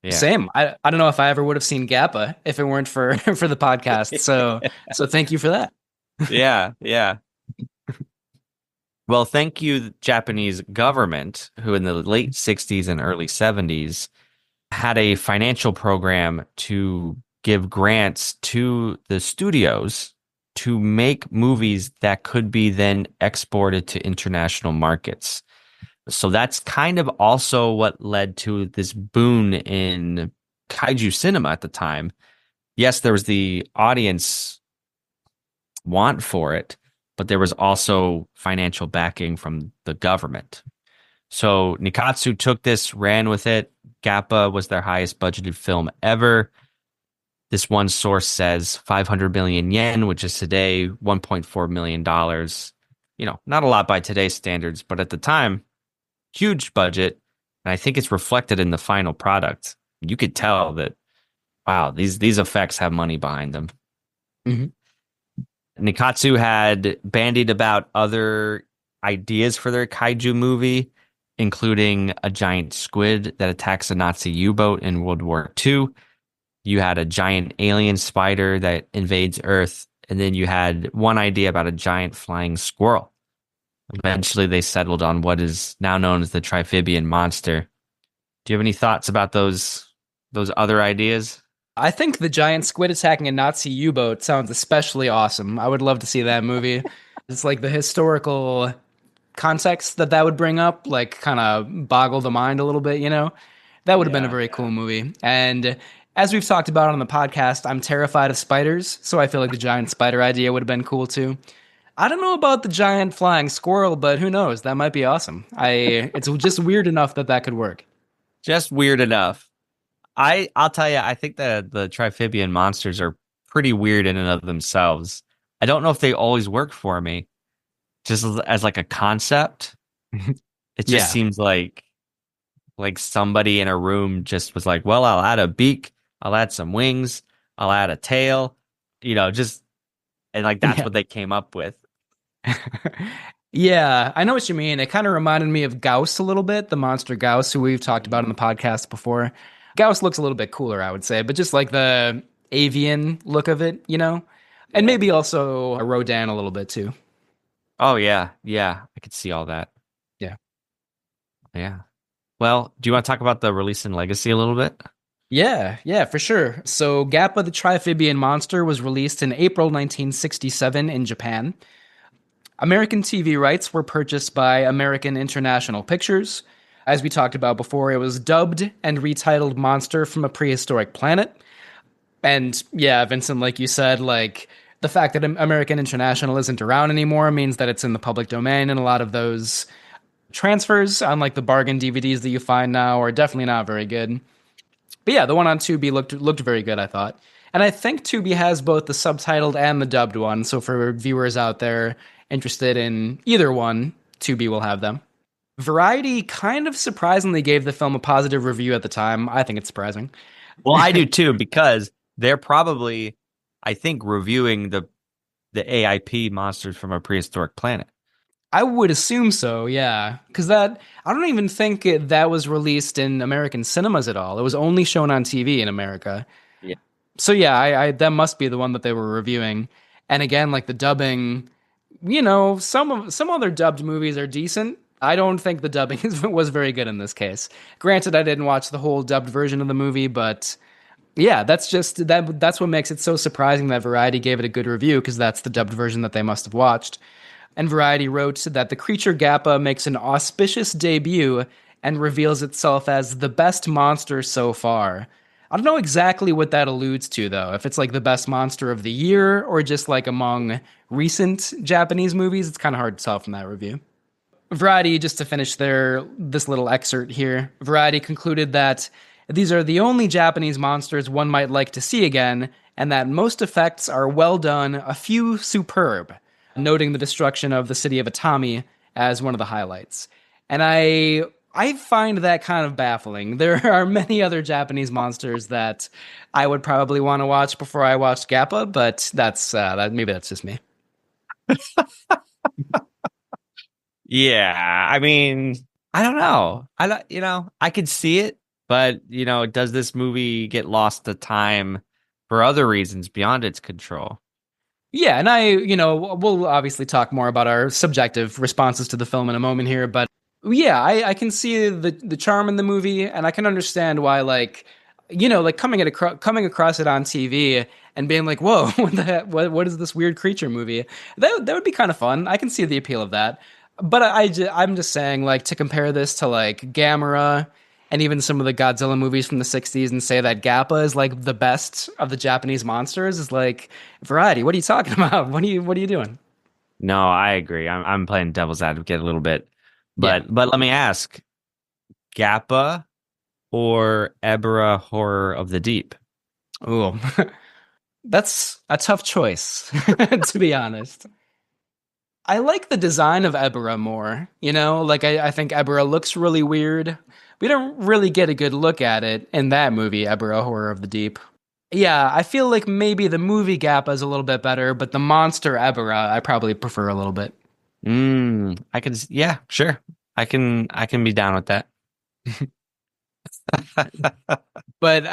Yeah. Same. I don't know if I ever would have seen Gappa if it weren't for the podcast. So thank you for that. Yeah. Well, thank you, the Japanese government, who in the late 60s and early 70s had a financial program to give grants to the studios to make movies that could be then exported to international markets. So that's kind of also what led to this boon in kaiju cinema at the time. Yes, there was the audience want for it, but there was also financial backing from the government. So Nikatsu took this, ran with it. Gappa was their highest budgeted film ever. This one source says 500 million yen, which is today $1.4 million. You know, not a lot by today's standards, but at the time, huge budget. And I think it's reflected in the final product. You could tell that, wow, these effects have money behind them. Mm-hmm. Nikatsu had bandied about other ideas for their kaiju movie, including a giant squid that attacks a Nazi U-boat in World War II. You had a giant alien spider that invades Earth, and then you had one idea about a giant flying squirrel. Eventually, they settled on what is now known as the Triphibian monster. Do you have any thoughts about those other ideas? I think the giant squid attacking a Nazi U-boat sounds especially awesome. I would love to see that movie. It's like the historical context that would bring up, like kind of boggle the mind a little bit, that would have been a very cool movie. And as we've talked about on the podcast, I'm terrified of spiders, so I feel like the giant spider idea would have been cool too. I don't know about the giant flying squirrel, but who knows? That might be awesome. It's just weird enough that could work. Just weird enough. I'll tell you, I think that the Triphibian monsters are pretty weird in and of themselves. I don't know if they always work for me, just as like a concept. It just seems like somebody in a room just was like, well, I'll add a beak, I'll add some wings, I'll add a tail, and like that's what they came up with. Yeah, I know what you mean. It kind of reminded me of Gauss a little bit, the monster Gauss, who we've talked about in the podcast before. Gauss looks a little bit cooler, I would say, but just like the avian look of it, and maybe also a Rodan a little bit too. Oh, yeah. Yeah, I could see all that. Yeah. Yeah. Well, do you want to talk about the release and legacy a little bit? Yeah, for sure. So Gappa the Triphibian Monster was released in April 1967 in Japan. American TV rights were purchased by American International Pictures. As we talked about before, it was dubbed and retitled Monster from a Prehistoric Planet. And yeah, Vincent, like you said, like the fact that American International isn't around anymore means that it's in the public domain, and a lot of those transfers, unlike the bargain DVDs that you find now, are definitely not very good. But yeah, the one on Tubi looked very good, I thought. And I think Tubi has both the subtitled and the dubbed one, so for viewers out there interested in either one, Tubi will have them. Variety kind of surprisingly gave the film a positive review at the time. I think it's surprising. Well, I do too, because they're probably, I think, reviewing the AIP monsters from a prehistoric planet. I would assume so, yeah. Because I don't even think that was released in American cinemas at all. It was only shown on TV in America. Yeah. So yeah, I that must be the one that they were reviewing. And again, like the dubbing, some other dubbed movies are decent. I don't think the dubbing was very good in this case. Granted, I didn't watch the whole dubbed version of the movie, but yeah, that's what makes it so surprising that Variety gave it a good review, because that's the dubbed version that they must have watched. And Variety wrote that the creature Gappa makes an auspicious debut and reveals itself as the best monster so far. I don't know exactly what that alludes to, though, if it's like the best monster of the year or just like among recent Japanese movies. It's kind of hard to tell from that review. Variety, just to finish this little excerpt here, Variety concluded that these are the only Japanese monsters one might like to see again, and that most effects are well done, a few superb, noting the destruction of the city of Atami as one of the highlights. And I find that kind of baffling. There are many other Japanese monsters that I would probably want to watch before I watched Gappa, but maybe that's just me. Yeah, I mean, I don't know. I could see it, but does this movie get lost to time for other reasons beyond its control? Yeah, and we'll obviously talk more about our subjective responses to the film in a moment here, but yeah, I can see the charm in the movie, and I can understand why, coming across it on TV and being like, whoa, what is this weird creature movie? That would be kind of fun. I can see the appeal of that. But I'm just saying, like, to compare this to like Gamera and even some of the Godzilla movies from the 60s and say that Gappa is like the best of the Japanese monsters is like, Variety, what are you talking about? What are you doing? No, I agree. I'm playing devil's advocate a little bit. But let me ask, Gappa or Ebirah Horror of the Deep? Ooh, that's a tough choice, to be honest. I like the design of Ebirah more, I think Ebirah looks really weird. We don't really get a good look at it in that movie, Ebirah Horror of the Deep. Yeah, I feel like maybe the movie Gappa is a little bit better, but the monster Ebirah I probably prefer a little bit. Yeah, sure. I can be down with that. But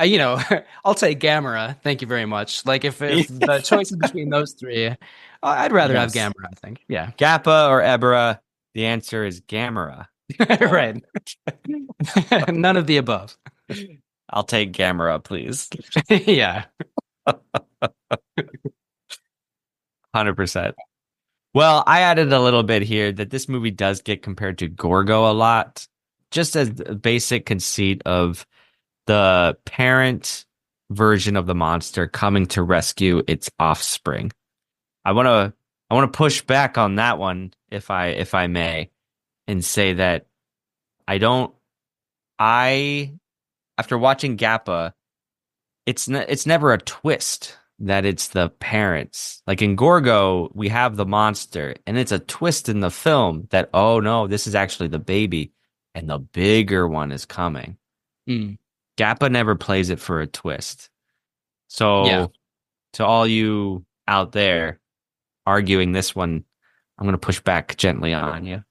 I'll take Gamera. Thank you very much. Like if the choice is between those three, I'd rather have Gamera, I think. Yeah. Gappa or Ebirah, the answer is Gamera. Right. None of the above. I'll take Gamera, please. Yeah. 100%. Well, I added a little bit here that this movie does get compared to Gorgo a lot, just as a basic conceit of the parent version of the monster coming to rescue its offspring. I want to push back on that one if I may, and say that I don't I after watching Gappa, it's never a twist that it's the parents. Like in Gorgo, we have the monster, and it's a twist in the film that, oh no, this is actually the baby, and the bigger one is coming. Mm. Gappa never plays it for a twist. So to all you out there arguing this one, I'm going to push back gently on you.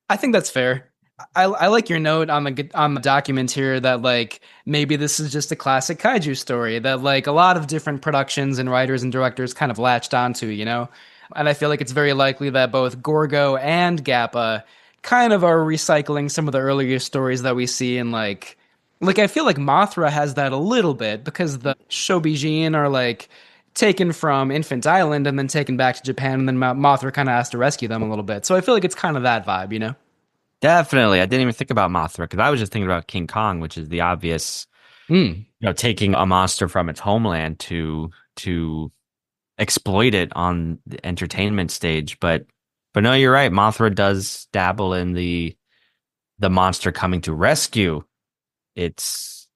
I think that's fair. I like your note on the document here that like maybe this is just a classic kaiju story that like a lot of different productions and writers and directors kind of latched onto, you know? And I feel like it's very likely that both Gorgo and Gappa kind of are recycling some of the earlier stories that we see in like I feel like Mothra has that a little bit because the Shobijin are like taken from Infant Island and then taken back to Japan, and then Mothra kind of has to rescue them a little bit. So I feel like it's kind of that vibe, you know? Definitely. I didn't even think about Mothra because I was just thinking about King Kong, which is the obvious, taking a monster from its homeland to exploit it on the entertainment stage. But no, you're right. Mothra does dabble in the monster coming to rescue its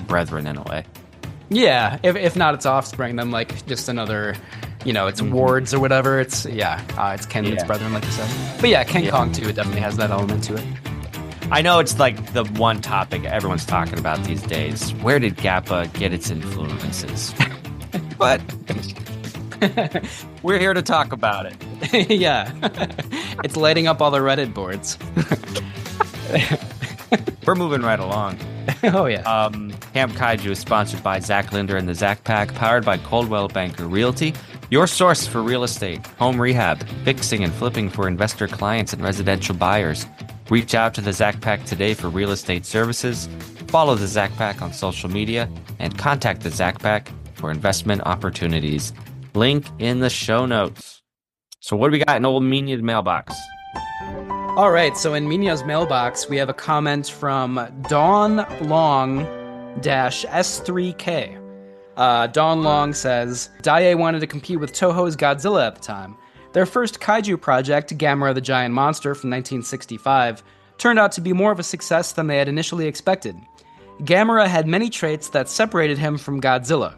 brethren in a way. Yeah, if not its offspring, then like just another, its wards or whatever. It's kin, its brethren, like you said. But yeah, King Kong too. It definitely has that element to it. I know it's like the one topic everyone's talking about these days. Where did Gappa get its influences? But we're here to talk about it. Yeah, it's lighting up all the Reddit boards. We're moving right along. Oh, yeah. Camp Kaiju is sponsored by Zach Linder and the Zach Pack, powered by Coldwell Banker Realty, your source for real estate, home rehab, fixing and flipping for investor clients and residential buyers. Reach out to the Zach Pack today for real estate services, follow the Zach Pack on social media, and contact the Zach Pack for investment opportunities. Link in the show notes. So what do we got in old Minia's mailbox? All right, so in Minya's mailbox, we have a comment from Dawn Long S3K. Dawn Long says, Daiei wanted to compete with Toho's Godzilla at the time. Their first kaiju project, Gamera the Giant Monster from 1965, turned out to be more of a success than they had initially expected. Gamera had many traits that separated him from Godzilla.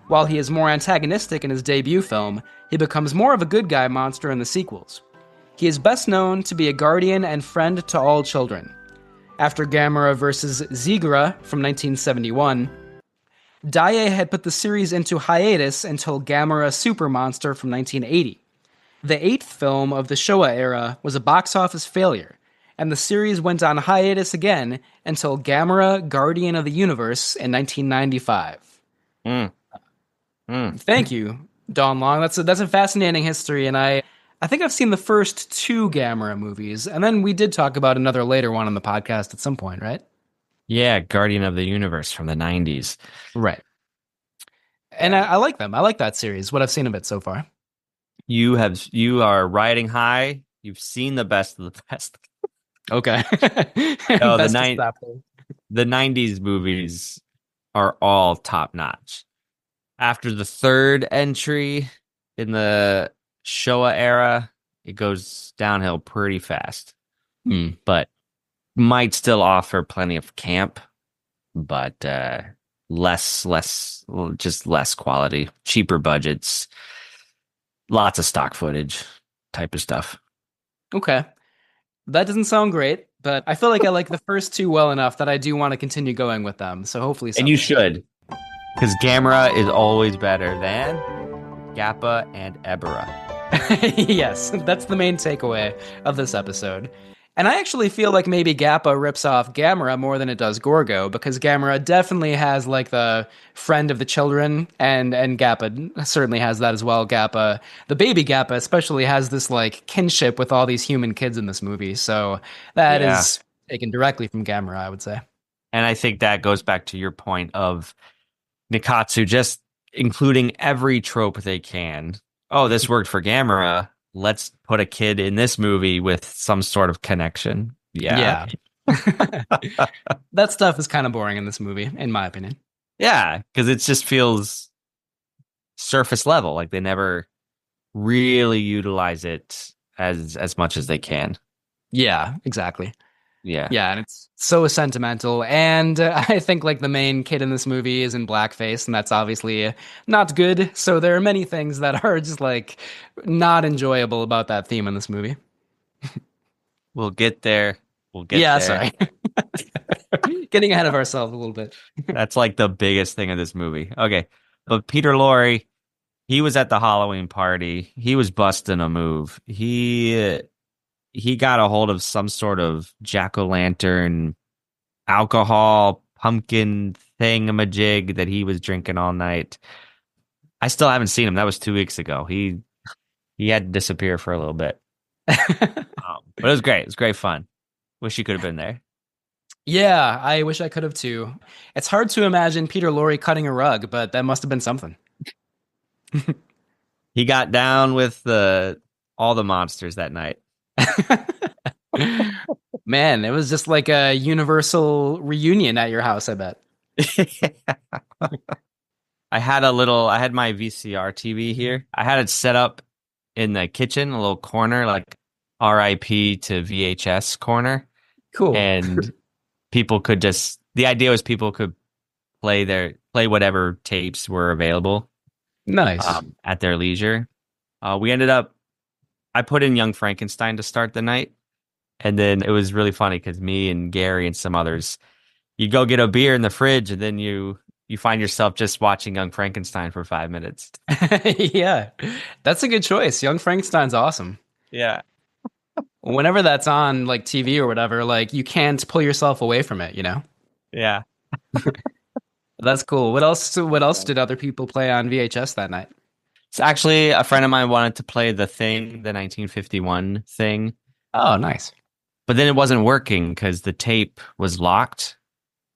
While he is more antagonistic in his debut film, he becomes more of a good guy monster in the sequels. He is best known to be a guardian and friend to all children. After Gamera vs. Zigra from 1971, Daiei had put the series into hiatus until Gamera Super Monster from 1980. The eighth film of the Showa era was a box office failure, and the series went on hiatus again until Gamera Guardian of the Universe in 1995. Thank you, Dawn Long. That's a fascinating history, and I think I've seen the first two Gamera movies, and then we did talk about another later one on the podcast at some point, right? Yeah, Guardian of the Universe from the 90s. Right. And I like them. I like that series, what I've seen of it so far. You are riding high. You've seen the best of the best. Okay. No, the 90s movies are all top-notch. After the third entry in the Showa era, it goes downhill pretty fast. But might still offer plenty of camp, but less quality, cheaper budgets, lots of stock footage type of stuff. Okay. That doesn't sound great, but I feel like I like the first two well enough that I do want to continue going with them. So hopefully And you should, because Gamera is always better than Gappa and Ebirah. Yes, that's the main takeaway of this episode. And I actually feel like maybe Gappa rips off Gamera more than it does Gorgo, because Gamera definitely has like the friend of the children, and Gappa certainly has that as well. Gappa, the baby Gappa especially, has this like kinship with all these human kids in this movie. So that is taken directly from Gamera, I would say. And I think that goes back to your point of Nikatsu just including every trope they can oh, this worked for Gamera. Let's put a kid in this movie with some sort of connection. Yeah. That stuff is kind of boring in this movie, in my opinion. Yeah, because it just feels surface level. Like they never really utilize it as much as they can. Yeah, exactly. Yeah. Yeah, and it's so sentimental. And I think like the main kid in this movie is in blackface, and that's obviously not good. So there are many things that are just like not enjoyable about that theme in this movie. We'll get there. We'll get Yeah, there. sorry. Getting ahead of ourselves a little bit. That's like the biggest thing of this movie. Okay. But Peter Lorre, he was at the Halloween party. He was busting a move. He got a hold of some sort of jack-o'-lantern alcohol pumpkin thingamajig that he was drinking all night. I still haven't seen him. That was 2 weeks ago. He had to disappear for a little bit. But it was great. It was great fun. Wish you could have been there. Yeah, I wish I could have too. It's hard to imagine Peter Lorre cutting a rug, but that must have been something. He got down with all the monsters that night. Man, it was just like a universal reunion at your house, I bet. I had my VCR TV here. I had it set up in the kitchen, a little corner, like RIP to VHS corner. Cool. And the idea was people could play whatever tapes were available. Nice. At their leisure. I put in Young Frankenstein to start the night. And then it was really funny because me and Gary and some others, you go get a beer in the fridge and then you find yourself just watching Young Frankenstein for 5 minutes. Yeah, that's a good choice. Young Frankenstein's awesome. Yeah. Whenever that's on like TV or whatever, like you can't pull yourself away from it, you know? Yeah. That's cool. What else did other people play on VHS that night? So actually, a friend of mine wanted to play The Thing, the 1951 Thing. Oh, nice. But then it wasn't working because the tape was locked.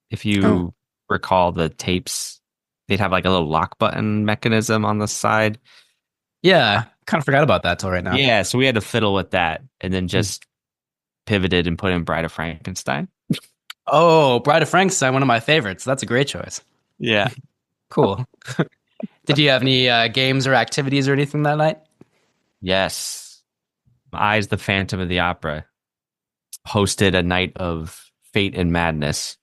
If you recall the tapes, they'd have like a little lock button mechanism on the side. Yeah, kind of forgot about that till right now. Yeah, so we had to fiddle with that and then just pivoted and put in Bride of Frankenstein. Oh, Bride of Frankenstein, one of my favorites. That's a great choice. Yeah. Cool. Did you have any games or activities or anything that night? Yes. Eyes the Phantom of the Opera hosted a night of fate and madness.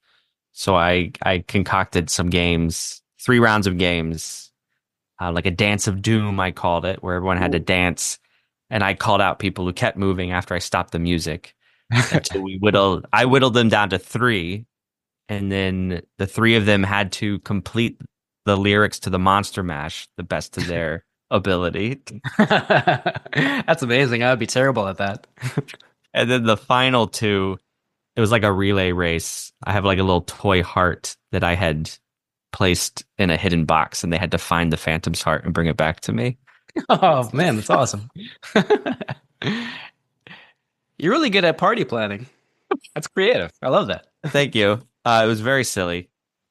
So I concocted some games, 3 rounds of games, like a Dance of Doom, I called it, where everyone had to dance. And I called out people who kept moving after I stopped the music. Until I whittled them down to 3. And then the 3 of them had to complete the lyrics to the Monster Mash the best of their ability. That's amazing. I would be terrible at that. And then the final 2, it was like a relay race. I have like a little toy heart that I had placed in a hidden box, and they had to find the Phantom's heart and bring it back to me. Oh, man, that's awesome. You're really good at party planning. That's creative. I love that. Thank you. It was very silly.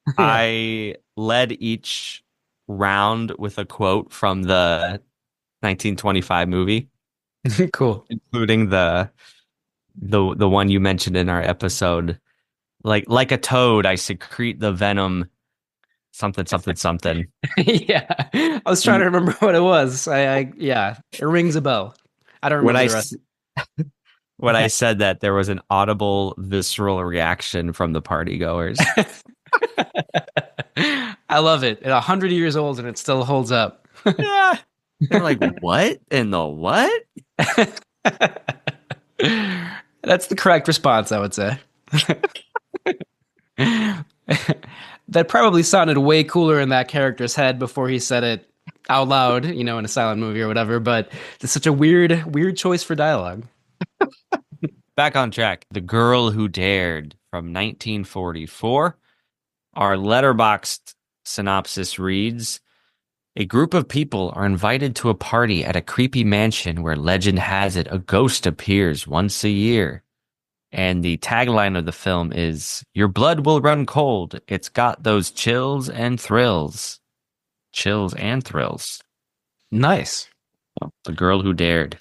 Yeah. I led each round with a quote from the 1925 movie. Cool. Including the one you mentioned in our episode. Like a toad, I secrete the venom something. Yeah. I was trying to remember what it was. Yeah, it rings a bell. I don't remember the rest. When I said that, there was an audible, visceral reaction from the partygoers. I love it. It's 100 years old and it still holds up. Yeah. They're like, what in the what? That's the correct response, I would say. That probably sounded way cooler in that character's head before he said it out loud, in a silent movie or whatever, but it's such a weird choice for dialogue. Back on track. The Girl Who Dared from 1944. Our letterboxed synopsis reads, a group of people are invited to a party at a creepy mansion where legend has it a ghost appears once a year. And the tagline of the film is, your blood will run cold. It's got those chills and thrills. Chills and thrills. Nice. The Girl Who Dared.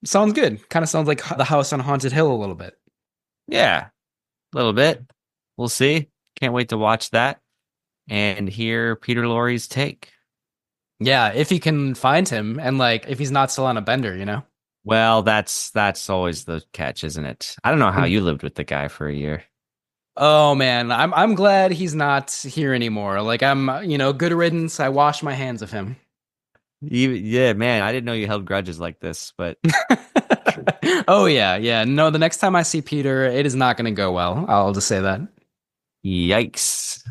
Sounds good. Kind of sounds like The House on Haunted Hill a little bit. Yeah, a little bit. We'll see. Can't wait to watch that and hear Peter Lorre's take. Yeah, if you can find him and like if he's not still on a bender, you know? Well, that's always the catch, isn't it? I don't know how you lived with the guy for a year. Oh man, I'm glad he's not here anymore. Like I'm, good riddance. I wash my hands of him. Yeah, man, I didn't know you held grudges like this, but Oh yeah. No, the next time I see Peter, it is not going to go well. I'll just say that. Yikes.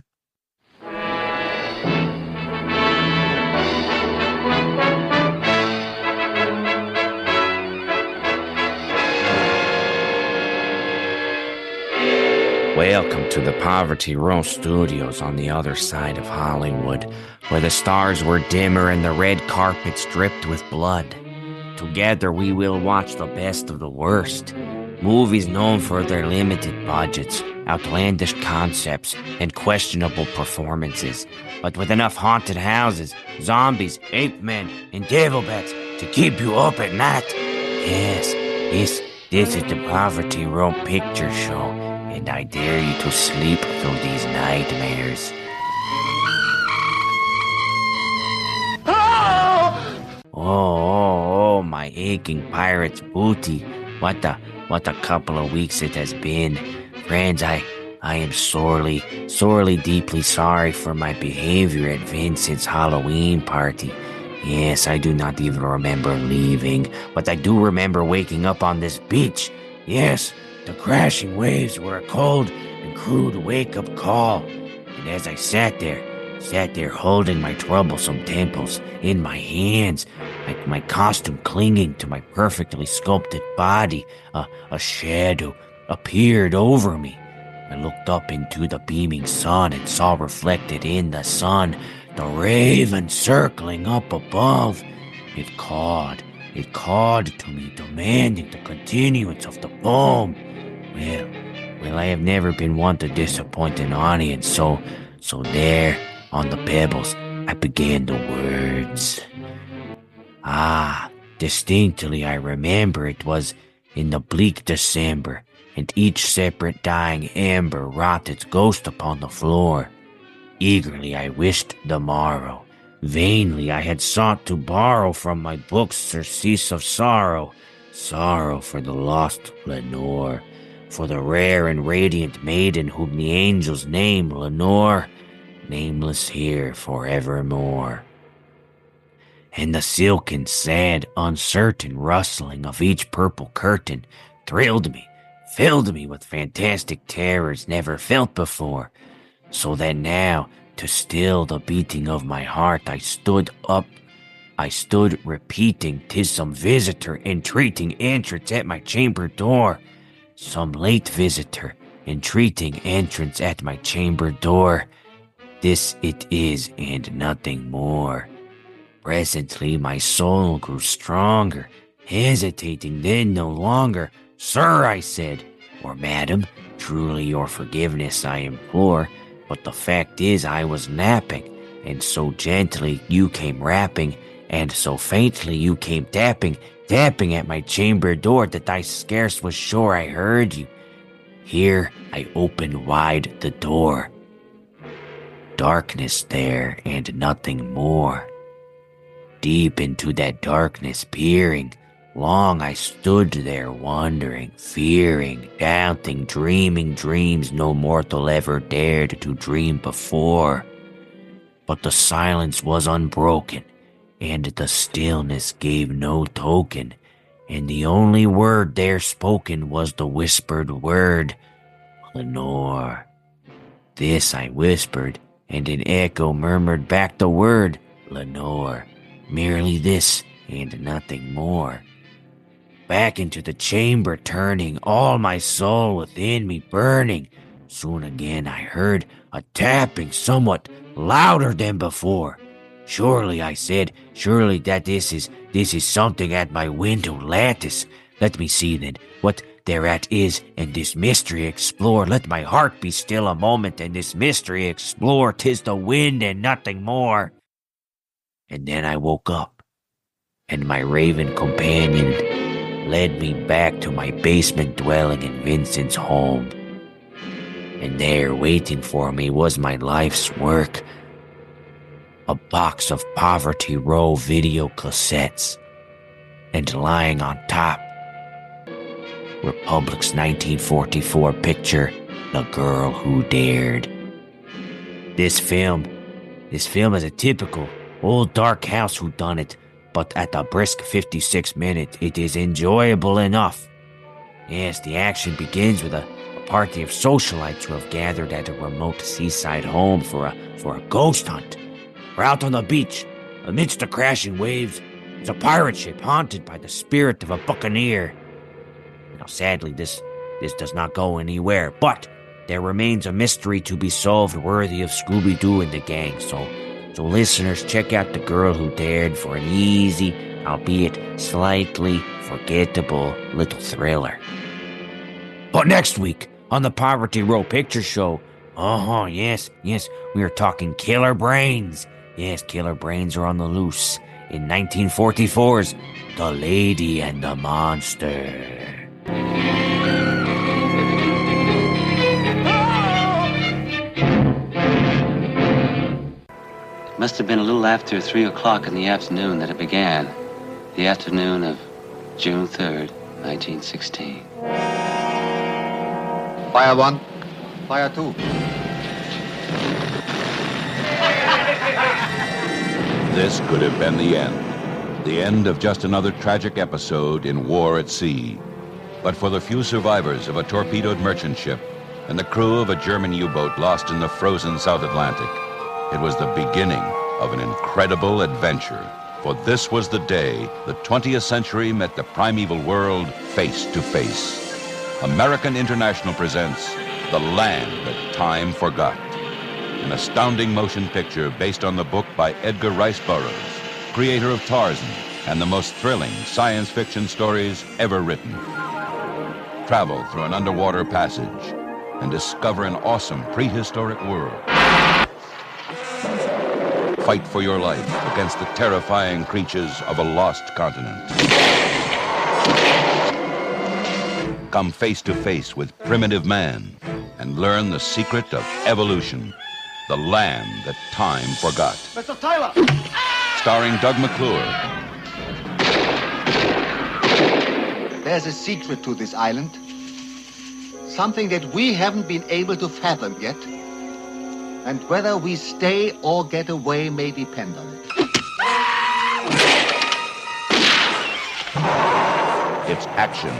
Welcome to the Poverty Row Studios on the other side of Hollywood, where the stars were dimmer and the red carpets dripped with blood. Together we will watch the best of the worst. Movies known for their limited budgets, outlandish concepts, and questionable performances, but with enough haunted houses, zombies, ape men, and devil bats to keep you up at night. Yes, this is the Poverty Row Picture Show, and I dare you to sleep through these nightmares. Oh, my aching pirate's booty. What a couple of weeks it has been. Friends, I am sorely, deeply sorry for my behavior at Vincent's Halloween party. Yes, I do not even remember leaving, but I do remember waking up on this beach. Yes, the crashing waves were a cold and crude wake-up call. And as I sat there holding my troublesome temples in my hands, like my costume clinging to my perfectly sculpted body, a shadow appeared over me. I looked up into the beaming sun and saw reflected in the sun the raven circling up above. It cawed to me, demanding the continuance of the poem. Well, I have never been one to disappoint an audience, so there, on the pebbles, I began the words. Distinctly I remember it was in the bleak December, and each separate dying ember wrought its ghost upon the floor. Eagerly I wished the morrow. Vainly I had sought to borrow from my books surcease of sorrow for the lost Lenore, for the rare and radiant maiden whom the angels name Lenore, nameless here forevermore. And the silken, sad, uncertain rustling of each purple curtain thrilled me, filled me with fantastic terrors never felt before, so that now, to still the beating of my heart, I stood up. I stood repeating, 'tis some visitor entreating entrance at my chamber door. Some late visitor entreating entrance at my chamber door. This it is and nothing more. Presently my soul grew stronger, hesitating then no longer. Sir, I said, or madam, truly your forgiveness I implore, but the fact is I was napping, and so gently you came rapping, and so faintly you came tapping at my chamber door that I scarce was sure I heard you. Here I opened wide the door. Darkness there and nothing more. Deep into that darkness peering, long I stood there wondering, fearing, doubting, dreaming dreams no mortal ever dared to dream before. But the silence was unbroken, and the stillness gave no token, and the only word there spoken was the whispered word, Lenore. This I whispered, and an echo murmured back the word, Lenore. Merely this, and nothing more. Back into the chamber turning, all my soul within me burning. Soon again I heard a tapping somewhat louder than before. Surely, I said, surely that this is something at my window lattice. Let me see then what thereat is, and this mystery explore. Let my heart be still a moment, and this mystery explore. 'Tis the wind and nothing more. And then I woke up. and my raven companion led me back to my basement dwelling in Vincent's home. And there, waiting for me, was my life's work. A box of Poverty Row video cassettes. And lying on top, Republic's 1944 picture, The Girl Who Dared. This film is a typical old dark house whodunit, but at a brisk 56 minutes, it is enjoyable enough. Yes, the action begins with a party of socialites who have gathered at a remote seaside home for a ghost hunt. We're out on the beach, amidst the crashing waves. It's a pirate ship haunted by the spirit of a buccaneer. Now, sadly, this does not go anywhere, but there remains a mystery to be solved worthy of Scooby-Doo and the gang. So listeners, check out The Girl Who Dared for an easy, albeit slightly forgettable little thriller. But next week on the Poverty Row Picture Show, yes, we are talking killer brains. Yes, killer brains are on the loose in 1944's The Lady and the Monster. It must have been a little after 3 o'clock in the afternoon that it began. The afternoon of June 3rd, 1916. Fire 1, fire 2. This could have been the end of just another tragic episode in war at sea. But for the few survivors of a torpedoed merchant ship and the crew of a German U-boat lost in the frozen South Atlantic, it was the beginning of an incredible adventure. For this was the day the 20th century met the primeval world face to face. American International presents The Land That Time Forgot, an astounding motion picture based on the book by Edgar Rice Burroughs, creator of Tarzan and the most thrilling science fiction stories ever written. Travel through an underwater passage and discover an awesome prehistoric world. Fight for your life against the terrifying creatures of a lost continent. Come face to face with primitive man and learn the secret of evolution. The Land That Time Forgot. Mr. Tyler! Starring Doug McClure. There's a secret to this island. Something that we haven't been able to fathom yet. And whether we stay or get away may depend on it. It's action,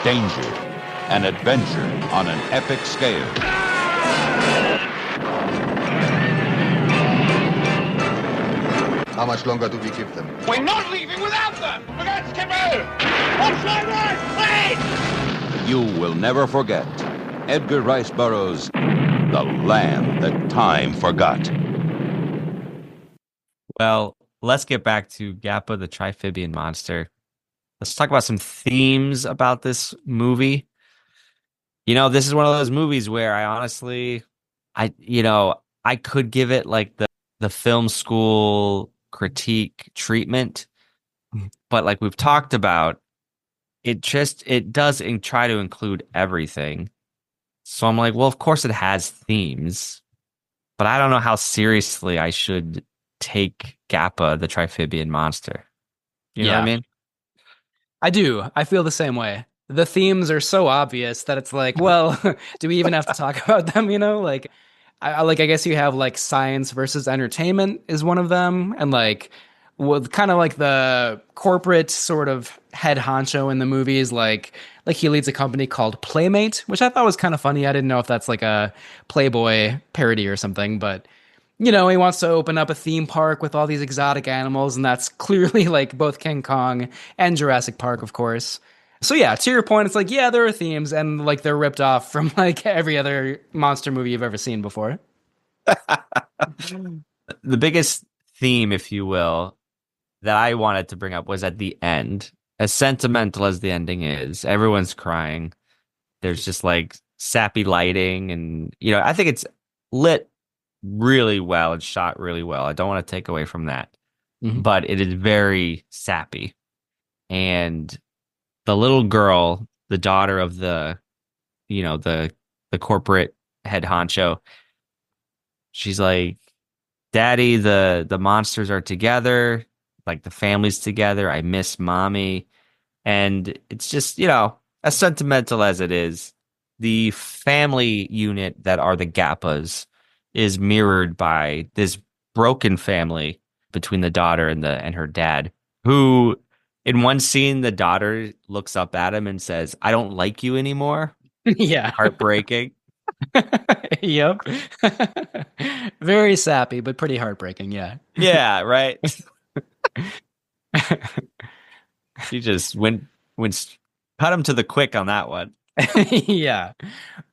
danger, and adventure on an epic scale. How much longer do we give them? We're not leaving without them! We're going to skipper! Watch my right, please! You will never forget Edgar Rice Burroughs' The Land That Time Forgot. Well, let's get back to Gappa the Triphibian monster. Let's talk about some themes about this movie. You know, this is one of those movies where I honestly, I could give it like the film school critique treatment, but like we've talked about, it does try to include everything. So I'm like, well, of course it has themes, but I don't know how seriously I should take Gappa the Triphibian monster. You know what I mean? I do. I feel the same way. The themes are so obvious that it's like, well, do we even have to talk about them? You know, like, I guess you have like science versus entertainment is one of them, and like with kind of like the corporate sort of head honcho in the movies, like he leads a company called Playmate, which I thought was kind of funny. I didn't know if that's like a Playboy parody or something, but you know, he wants to open up a theme park with all these exotic animals, and that's clearly like both King Kong and Jurassic Park, of course. So yeah, to your point, it's like, yeah, there are themes, and like they're ripped off from like every other monster movie you've ever seen before. The biggest theme, if you will, that I wanted to bring up was at the end. As sentimental as the ending is, everyone's crying. There's just like sappy lighting, and you know, I think it's lit really well and shot really well. I don't want to take away from that. but it is very sappy. And the little girl, the daughter of the corporate head honcho, she's like, Daddy, the monsters are together, like the family's together. I miss mommy. And it's just, as sentimental as it is, the family unit that are the Gappas is mirrored by this broken family between the daughter and her dad, who in one scene, the daughter looks up at him and says, I don't like you anymore. Yeah. Heartbreaking. Yep. Very sappy, but pretty heartbreaking. Yeah. Yeah, right. She just went cut him to the quick on that one. Yeah.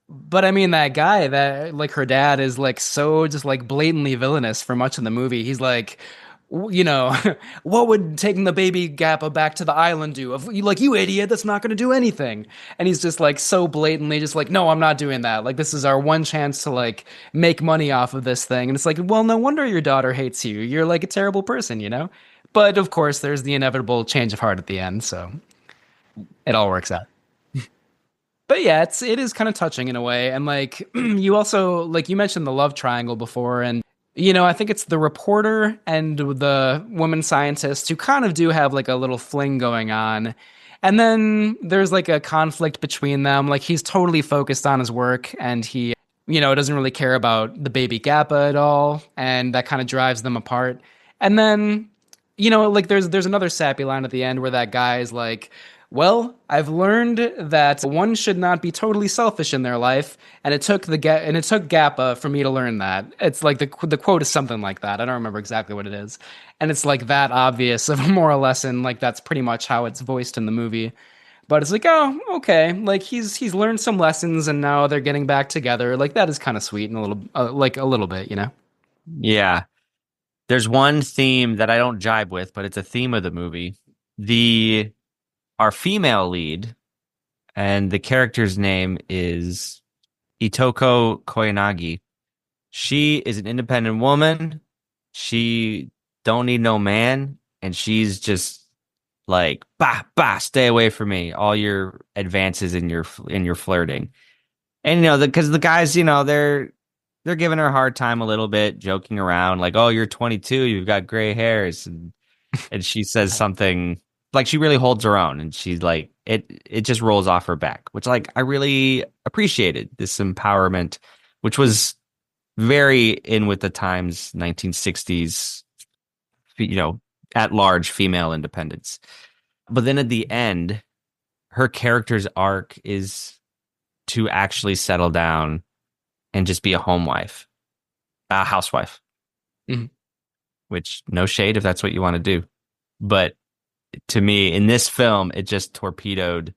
But I mean, that guy, that like her dad is like so just like blatantly villainous for much of the movie. He's like, what would taking the baby Gappa back to the island do? Like, you idiot, that's not going to do anything. And he's just like so blatantly just like, no, I'm not doing that. Like, this is our one chance to like make money off of this thing. And it's like, well, no wonder your daughter hates you. You're like a terrible person, But of course, there's the inevitable change of heart at the end. So it all works out. But yeah, it is kind of touching in a way. And like, you also, like you mentioned the love triangle before, and I think it's the reporter and the woman scientist who kind of do have like a little fling going on. And then there's like a conflict between them. Like, he's totally focused on his work and he, doesn't really care about the baby Gappa at all. And that kind of drives them apart. And then, like there's another sappy line at the end where that guy is like, well, I've learned that one should not be totally selfish in their life, and it took Gappa for me to learn that. It's like the quote is something like that. I don't remember exactly what it is, and it's like that obvious of a moral lesson. Like, that's pretty much how it's voiced in the movie. But it's like, oh, okay, like he's learned some lessons, and now they're getting back together. Like, that is kind of sweet and a little bit, Yeah, there's one theme that I don't jibe with, but it's a theme of the movie. Our female lead, and the character's name is Itoko Koyanagi. She is an independent woman. She don't need no man, and she's just like, bah, stay away from me. All your advances in your flirting, and because the guys, they're giving her a hard time a little bit, joking around like, oh, you're 22, you've got gray hairs, and she says something. Like, she really holds her own, and she's like, it just rolls off her back, which, like, I really appreciated this empowerment, which was very in with the times, 1960s, at large female independence. But then at the end, her character's arc is to actually settle down and just be a housewife, which, no shade if that's what you want to do. But to me, in this film, it just torpedoed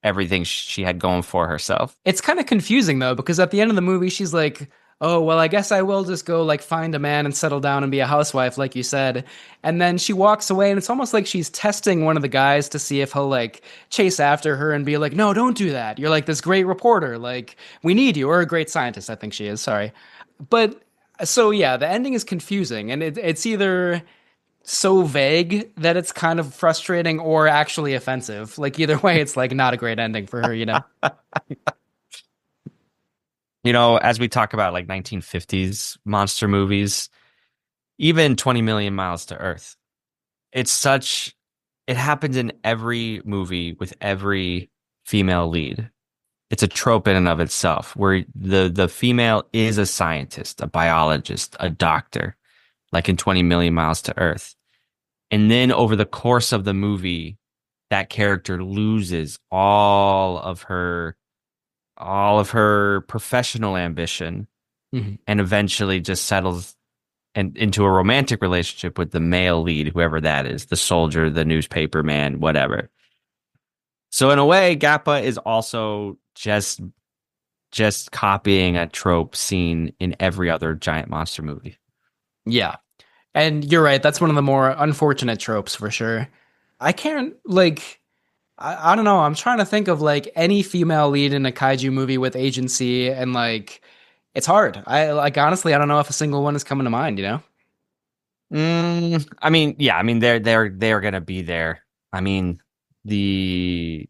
everything she had going for herself. It's kind of confusing, though, because at the end of the movie, she's like, oh, well, I guess I will just go like find a man and settle down and be a housewife, like you said. And then she walks away, and it's almost like she's testing one of the guys to see if he'll like chase after her and be like, no, don't do that. You're like this great reporter. Like, we need you. Or a great scientist, I think she is. Sorry. But so, yeah, the ending is confusing, and it's either so vague that it's kind of frustrating or actually offensive. Like, either way, it's like not a great ending for her, As we talk about like 1950s monster movies, even 20 Million Miles to Earth, it happens in every movie with every female lead. It's a trope in and of itself, where the female is a scientist, a biologist, a doctor, like in 20 Million Miles to Earth. And then over the course of the movie, that character loses all of her professional ambition, and eventually just settles into a romantic relationship with the male lead, whoever that is, the soldier, the newspaper man, whatever. So in a way, Gappa is also just copying a trope seen in every other giant monster movie. Yeah. And you're right. That's one of the more unfortunate tropes for sure. I can't I don't know. I'm trying to think of like any female lead in a kaiju movie with agency, and like, it's hard. Honestly, I don't know if a single one is coming to mind, I mean, yeah, I mean they're gonna be there. I mean, the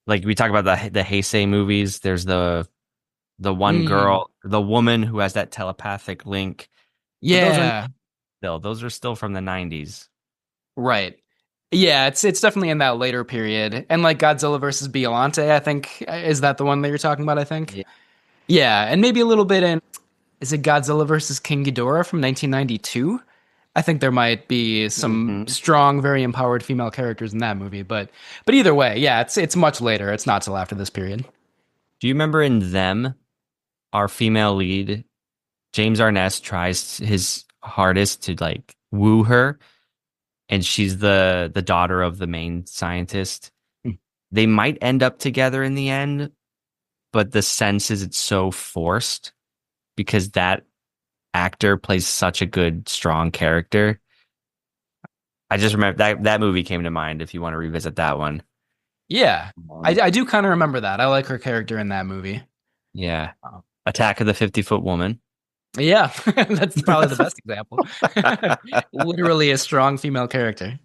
like we talk about the Heisei movies. There's the one girl, the woman who has that telepathic link. But Yeah. those are still from the 90s. Right. Yeah, it's definitely in that later period. And like Godzilla versus Biollante, I think is that the one that you're talking about, I think? Yeah. Yeah, and maybe a little bit in is it Godzilla versus King Ghidorah from 1992? I think there might be some strong, very empowered female characters in that movie, but either way, yeah, it's much later. It's not till after this period. Do you remember in Them, our female lead, James Arness tries his hardest to like woo her, and she's the daughter of the main scientist. They might end up together in the end, but the sense is it's so forced because that actor plays such a good, strong character. I just remember that movie came to mind if you want to revisit that one. Yeah, I do kind of remember that. I like her character in that movie. Yeah. Attack of the 50-Foot Woman. Yeah, that's probably the best example. Literally a strong female character.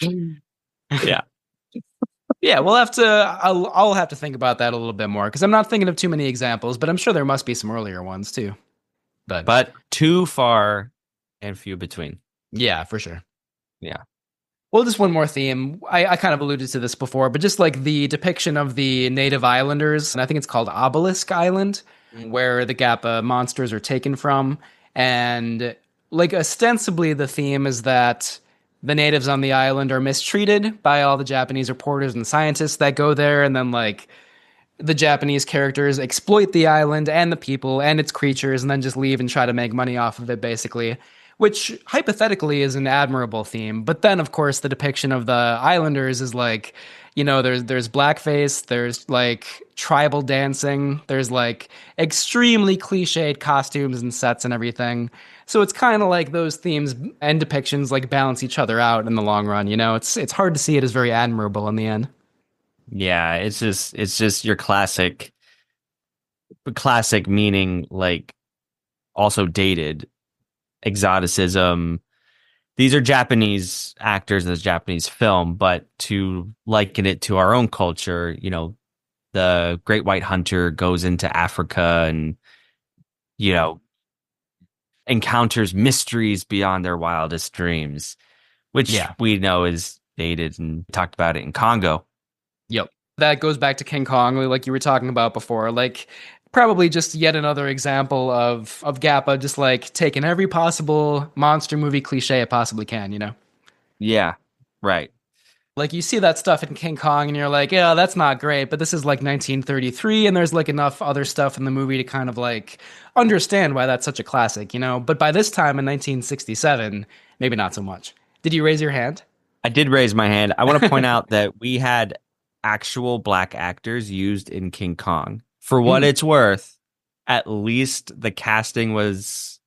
Yeah. Yeah, we'll have to. I'll have to think about that a little bit more because I'm not thinking of too many examples, but I'm sure there must be some earlier ones too. But too far and few between. Yeah, for sure. Yeah. Well, just one more theme. I kind of alluded to this before, but just like the depiction of the native islanders, and I think it's called Obelisk Island, where the Gappa monsters are taken from. And like ostensibly the theme is that the natives on the island are mistreated by all the Japanese reporters and scientists that go there, and then like the Japanese characters exploit the island and the people and its creatures and then just leave and try to make money off of it, basically. Which hypothetically is an admirable theme, but then of course the depiction of the islanders is like, you know, there's blackface, there's like tribal dancing, there's like extremely cliched costumes and sets and everything. So it's kind of like those themes and depictions like balance each other out in the long run. You know, it's hard to see it as very admirable in the end. Yeah, it's just your classic meaning like also dated exoticism. These are Japanese actors in this Japanese film, but to liken it to our own culture, you know, the great white hunter goes into Africa and, you know, encounters mysteries beyond their wildest dreams, which we know is dated and talked about it in Congo. Yep. That goes back to King Kong, like you were talking about before. Like, probably just yet another example of Gappa just like taking every possible monster movie cliche it possibly can, you know? Yeah, right. Like you see that stuff in King Kong and you're like, yeah, that's not great, but this is like 1933 and there's like enough other stuff in the movie to kind of like understand why that's such a classic, you know? But by this time in 1967, maybe not so much. Did you raise your hand? I did raise my hand. I want to point out that we had actual black actors used in King Kong. For what it's worth, at least the casting was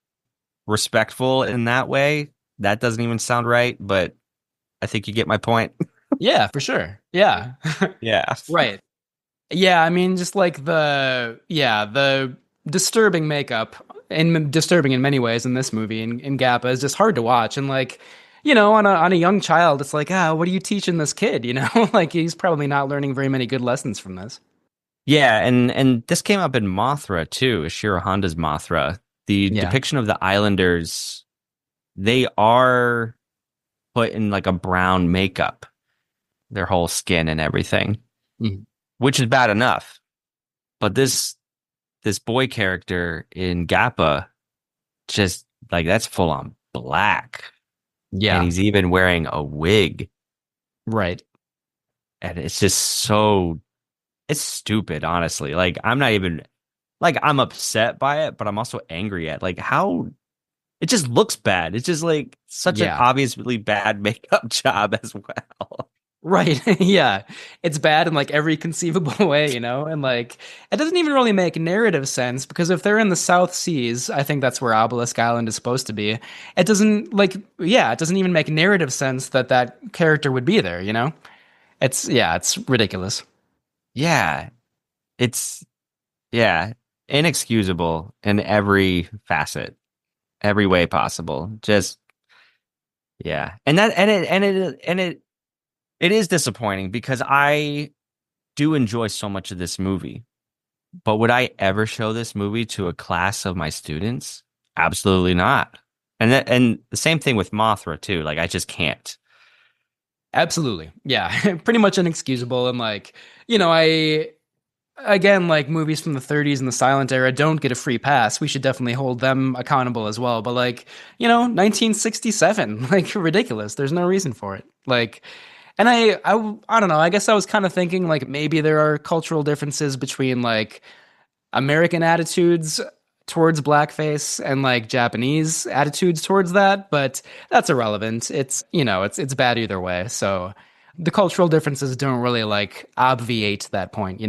respectful in that way. That doesn't even sound right, but I think you get my point. Yeah, for sure. Yeah. Yeah. Right. Yeah, I mean, just like the disturbing makeup, and disturbing in many ways in this movie in Gappa is just hard to watch. And like, you know, on a young child, it's like, what are you teaching this kid? You know, like he's probably not learning very many good lessons from this. Yeah, and this came up in Mothra too, Ishiro Honda's Mothra. The depiction of the islanders, they are put in like a brown makeup, their whole skin and everything, which is bad enough. But this boy character in Gappa, just like that's full on black. Yeah. And he's even wearing a wig. Right. And it's just so... It's stupid, honestly. Like, I'm not even... Like, I'm upset by it, but I'm also angry at, like, how... It just looks bad. It's just, like, such an obviously bad makeup job as well. Right. Yeah. It's bad in, like, every conceivable way, you know? And, like, it doesn't even really make narrative sense, because if they're in the South Seas, I think that's where Obelisk Island is supposed to be, it doesn't, like... Yeah, it doesn't even make narrative sense that character would be there, you know? It's ridiculous. Yeah, it's inexcusable in every facet. every way possible. Just yeah. It is disappointing because I do enjoy so much of this movie. But would I ever show this movie to a class of my students? Absolutely not. And the same thing with Mothra too. Like I just can't. Absolutely. Yeah. Pretty much inexcusable. And like, I again, like movies from the 30s and the silent era don't get a free pass. We should definitely hold them accountable as well. But like, 1967, like ridiculous. There's no reason for it. Like, and I don't know. I guess I was kind of thinking like maybe there are cultural differences between like American attitudes towards blackface and like Japanese attitudes towards that, but that's irrelevant. It's, it's bad either way. So the cultural differences don't really like obviate that point,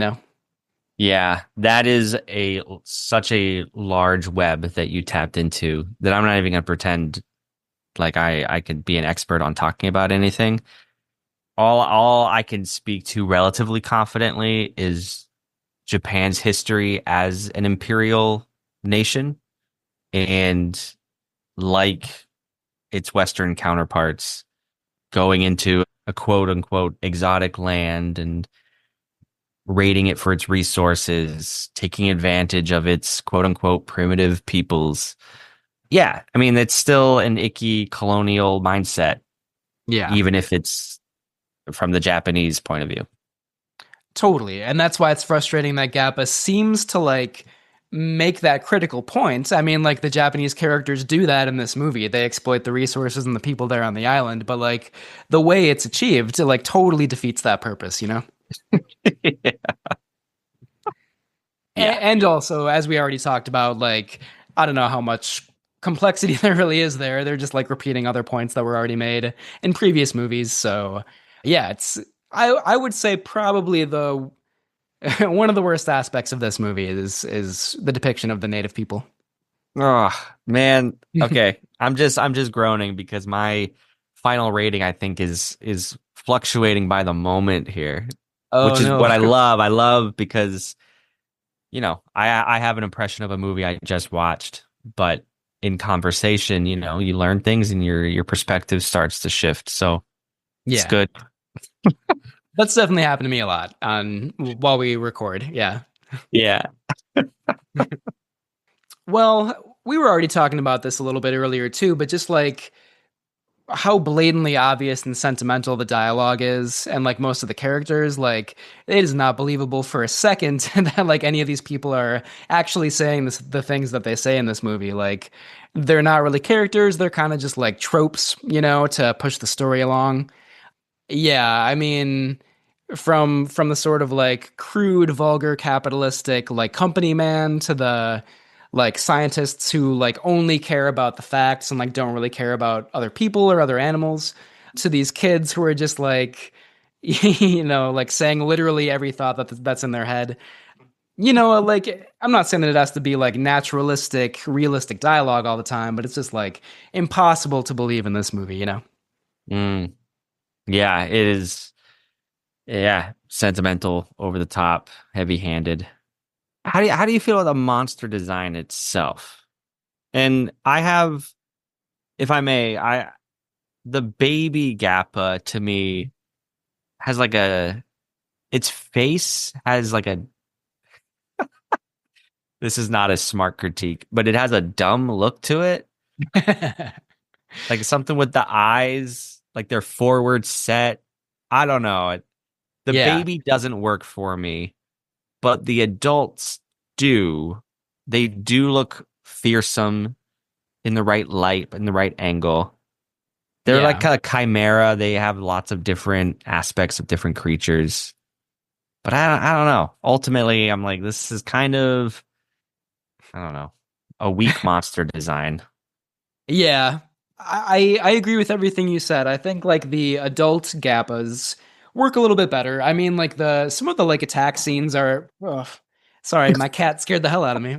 Yeah, that is such a large web that you tapped into that I'm not even gonna pretend like I could be an expert on talking about anything. All I can speak to relatively confidently is Japan's history as an imperial nation, and like its Western counterparts, going into a quote unquote exotic land and raiding it for its resources, taking advantage of its quote unquote primitive peoples. Yeah, I mean, it's still an icky colonial mindset. Yeah. Even if it's from the Japanese point of view. Totally. And that's why it's frustrating that Gappa seems to like make that critical point. I mean, like the Japanese characters do that in this movie. They exploit the resources and the people there on the island, but like the way it's achieved, it like totally defeats that purpose, Yeah. And also, as we already talked about, like, I don't know how much complexity there really is there. They're just like repeating other points that were already made in previous movies. So yeah, I would say probably the one of the worst aspects of this movie is the depiction of the native people. Oh man. Okay. I'm just groaning because my final rating I think is fluctuating by the moment here. Which is what I love. I love because I have an impression of a movie I just watched, but in conversation, you learn things and your perspective starts to shift. So it's good. That's definitely happened to me a lot while we record. Yeah. Yeah. Well, we were already talking about this a little bit earlier too, but just like how blatantly obvious and sentimental the dialogue is, and like most of the characters, like it is not believable for a second that like any of these people are actually saying the things that they say in this movie. Like they're not really characters; they're kind of just like tropes, to push the story along. Yeah, I mean, from the sort of like crude, vulgar, capitalistic like company man to the like scientists who like only care about the facts and like don't really care about other people or other animals, to these kids who are just like like saying literally every thought that's in their head. Like I'm not saying that it has to be like naturalistic, realistic dialogue all the time, but it's just like impossible to believe in this movie, Yeah, it is. Yeah, sentimental, over the top, heavy-handed. How do you feel about the monster design itself? And I have, if I may, the baby Gappa to me has like its face has like a this is not a smart critique, but it has a dumb look to it. Like something with the eyes, like they're forward set. I don't know. The baby doesn't work for me, but the adults do. They do look fearsome in the right light, in the right angle. They're like a chimera. They have lots of different aspects of different creatures. But I don't know. Ultimately, I'm like, this is kind of, I don't know, a weak monster design. Yeah, I agree with everything you said. I think like the adult Gappas work a little bit better. I mean, like some of the like attack scenes are. Ugh, sorry, my cat scared the hell out of me.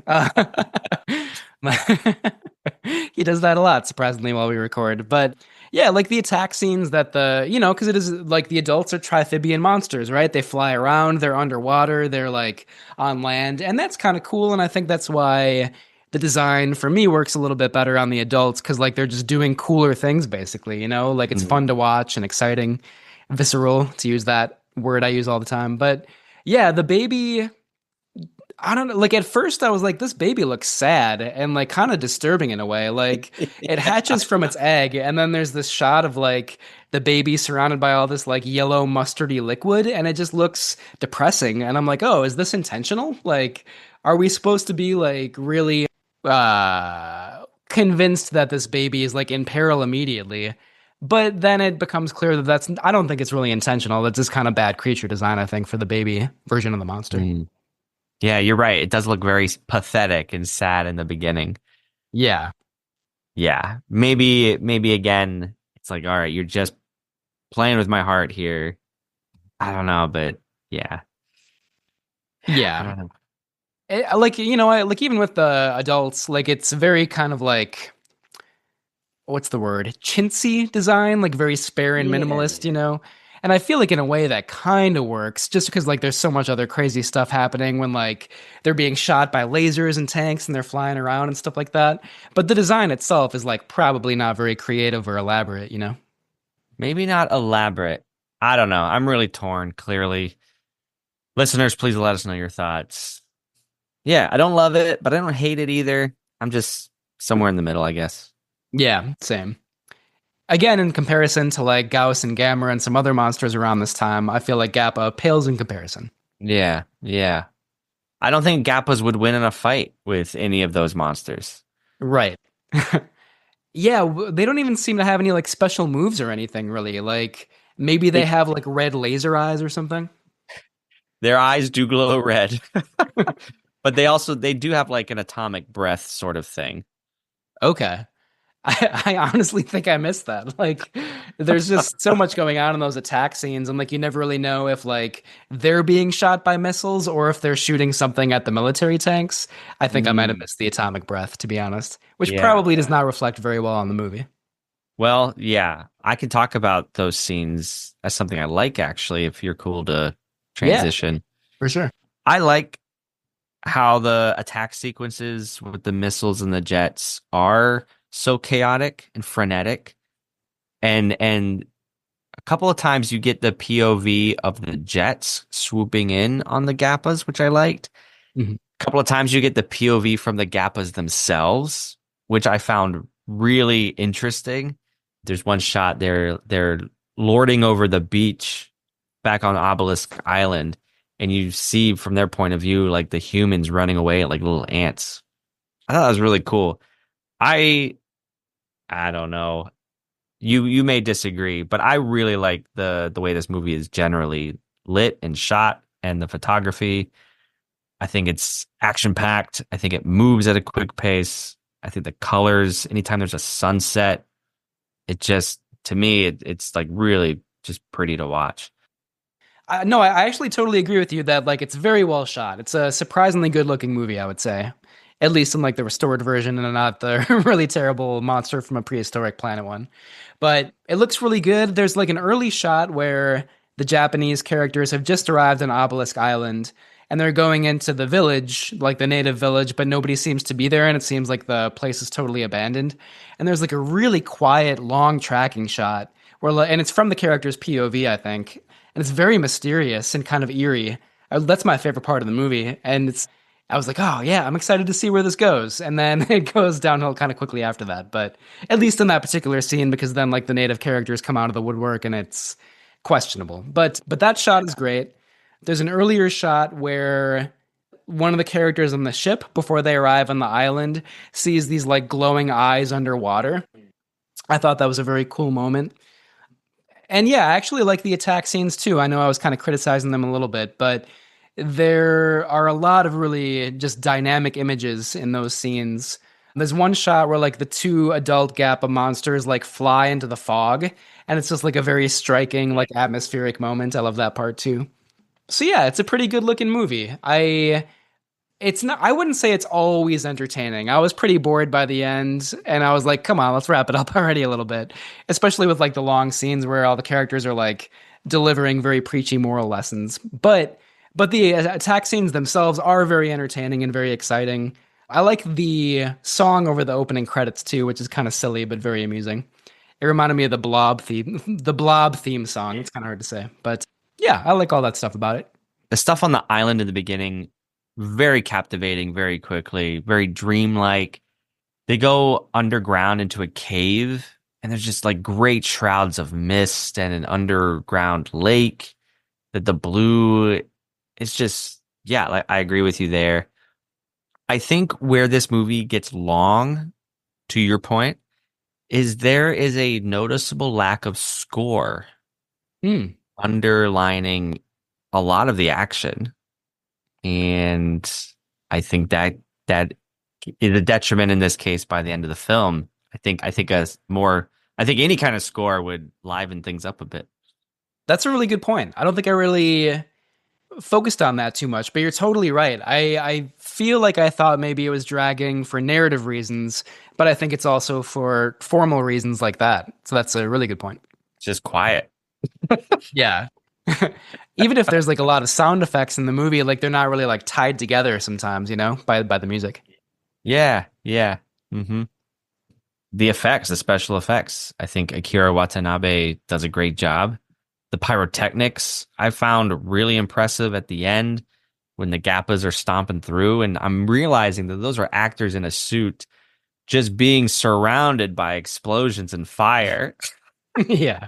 He does that a lot, surprisingly, while we record. But yeah, like the attack scenes that because it is like the adults are Triphibian monsters, right? They fly around, they're underwater, they're like on land, and that's kind of cool. And I think that's why the design for me works a little bit better on the adults because like they're just doing cooler things basically, like it's fun to watch and exciting, visceral, to use that word I use all the time. But yeah, the baby, I don't know, like at first I was like, this baby looks sad and like kind of disturbing in a way. Like it hatches from its egg and then there's this shot of like the baby surrounded by all this like yellow mustardy liquid and it just looks depressing. And I'm like, oh, is this intentional? Like, are we supposed to be like really convinced that this baby is like in peril immediately? But then it becomes clear that I don't think it's really intentional. That's just kind of bad creature design, I think, for the baby version of the monster. Yeah, you're right. It does look very pathetic and sad in the beginning. Yeah. Yeah. Maybe again, it's like, all right, you're just playing with my heart here. I don't know, but yeah. Yeah. I don't know. Like, like even with the adults, like it's very kind of like, what's the word? Chintzy design, like very spare and minimalist, And I feel like in a way that kind of works just because like there's so much other crazy stuff happening when like they're being shot by lasers and tanks and they're flying around and stuff like that. But the design itself is like probably not very creative or elaborate, Maybe not elaborate. I don't know. I'm really torn, clearly. Listeners, please let us know your thoughts. Yeah, I don't love it, but I don't hate it either. I'm just somewhere in the middle, I guess. Yeah, same. Again, in comparison to like Gauss and Gamera and some other monsters around this time, I feel like Gappa pales in comparison. Yeah. I don't think Gappas would win in a fight with any of those monsters. Right. Yeah, they don't even seem to have any like special moves or anything really. Like maybe they have like red laser eyes or something. Their eyes do glow red. But they do have like an atomic breath sort of thing. Okay. I honestly think I missed that. Like, there's just so much going on in those attack scenes, and like you never really know if like they're being shot by missiles or if they're shooting something at the military tanks. I think I might have missed the atomic breath, to be honest, which probably does not reflect very well on the movie. Well, yeah, I can talk about those scenes as something I like, actually, if you're cool to transition. Yeah, for sure. I like how the attack sequences with the missiles and the jets are so chaotic and frenetic. And a couple of times you get the POV of the jets swooping in on the Gappas, which I liked. Mm-hmm. A couple of times you get the POV from the Gappas themselves, which I found really interesting. There's one shot they're lording over the beach back on Obelisk Island, and you see from their point of view like the humans running away like little ants. I thought that was really cool. I don't know. You may disagree, but I really like the way this movie is generally lit and shot, and the photography. I think it's action packed. I think it moves at a quick pace. I think the colors, anytime there's a sunset, it just, to me, it's like really just pretty to watch. No, I actually totally agree with you that like it's very well shot. It's a surprisingly good looking movie, I would say. At least in like the restored version and not the really terrible Monster from a Prehistoric Planet one. But it looks really good. There's like an early shot where the Japanese characters have just arrived on Obelisk Island and they're going into the village, like the native village, but nobody seems to be there and it seems like the place is totally abandoned. And there's like a really quiet, long tracking shot where, and it's from the character's POV, I think. And it's very mysterious and kind of eerie. That's my favorite part of the movie. And I was like, oh yeah, I'm excited to see where this goes. And then it goes downhill kind of quickly after that. But at least in that particular scene, because then like the native characters come out of the woodwork and it's questionable. But that shot is great. There's an earlier shot where one of the characters on the ship before they arrive on the island sees these like glowing eyes underwater. I thought that was a very cool moment. And yeah, I actually like the attack scenes too. I know I was kind of criticizing them a little bit, but there are a lot of really just dynamic images in those scenes. There's one shot where like the two adult Gappa monsters like fly into the fog, and it's just like a very striking like atmospheric moment. I love that part too. So yeah, it's a pretty good looking movie. I wouldn't say it's always entertaining. I was pretty bored by the end, and I was like, come on, let's wrap it up already a little bit. Especially with like the long scenes where all the characters are like delivering very preachy moral lessons. But the attack scenes themselves are very entertaining and very exciting. I like the song over the opening credits too, which is kind of silly but very amusing. It reminded me of the Blob theme, the Blob theme song. It's kind of hard to say, but yeah, I like all that stuff about it. The stuff on the island in the beginning, very captivating, very quickly, very dreamlike. They go underground into a cave, and there's just like great shrouds of mist and an underground lake. That the blue is just, yeah, like, I agree with you there. I think where this movie gets long, to your point, is there is a noticeable lack of score underlining a lot of the action. And I think that is a detriment in this case by the end of the film. I think any kind of score would liven things up a bit. That's a really good point. I don't think I really focused on that too much, but you're totally right. I feel like I thought maybe it was dragging for narrative reasons, but I think it's also for formal reasons like that. So that's a really good point. It's just quiet. Yeah. Even if there's like a lot of sound effects in the movie, like they're not really like tied together sometimes, by the music. Yeah. Mm-hmm. The special effects. I think Akira Watanabe does a great job. The pyrotechnics I found really impressive at the end when the Gappas are stomping through. And I'm realizing that those are actors in a suit just being surrounded by explosions and fire. Yeah.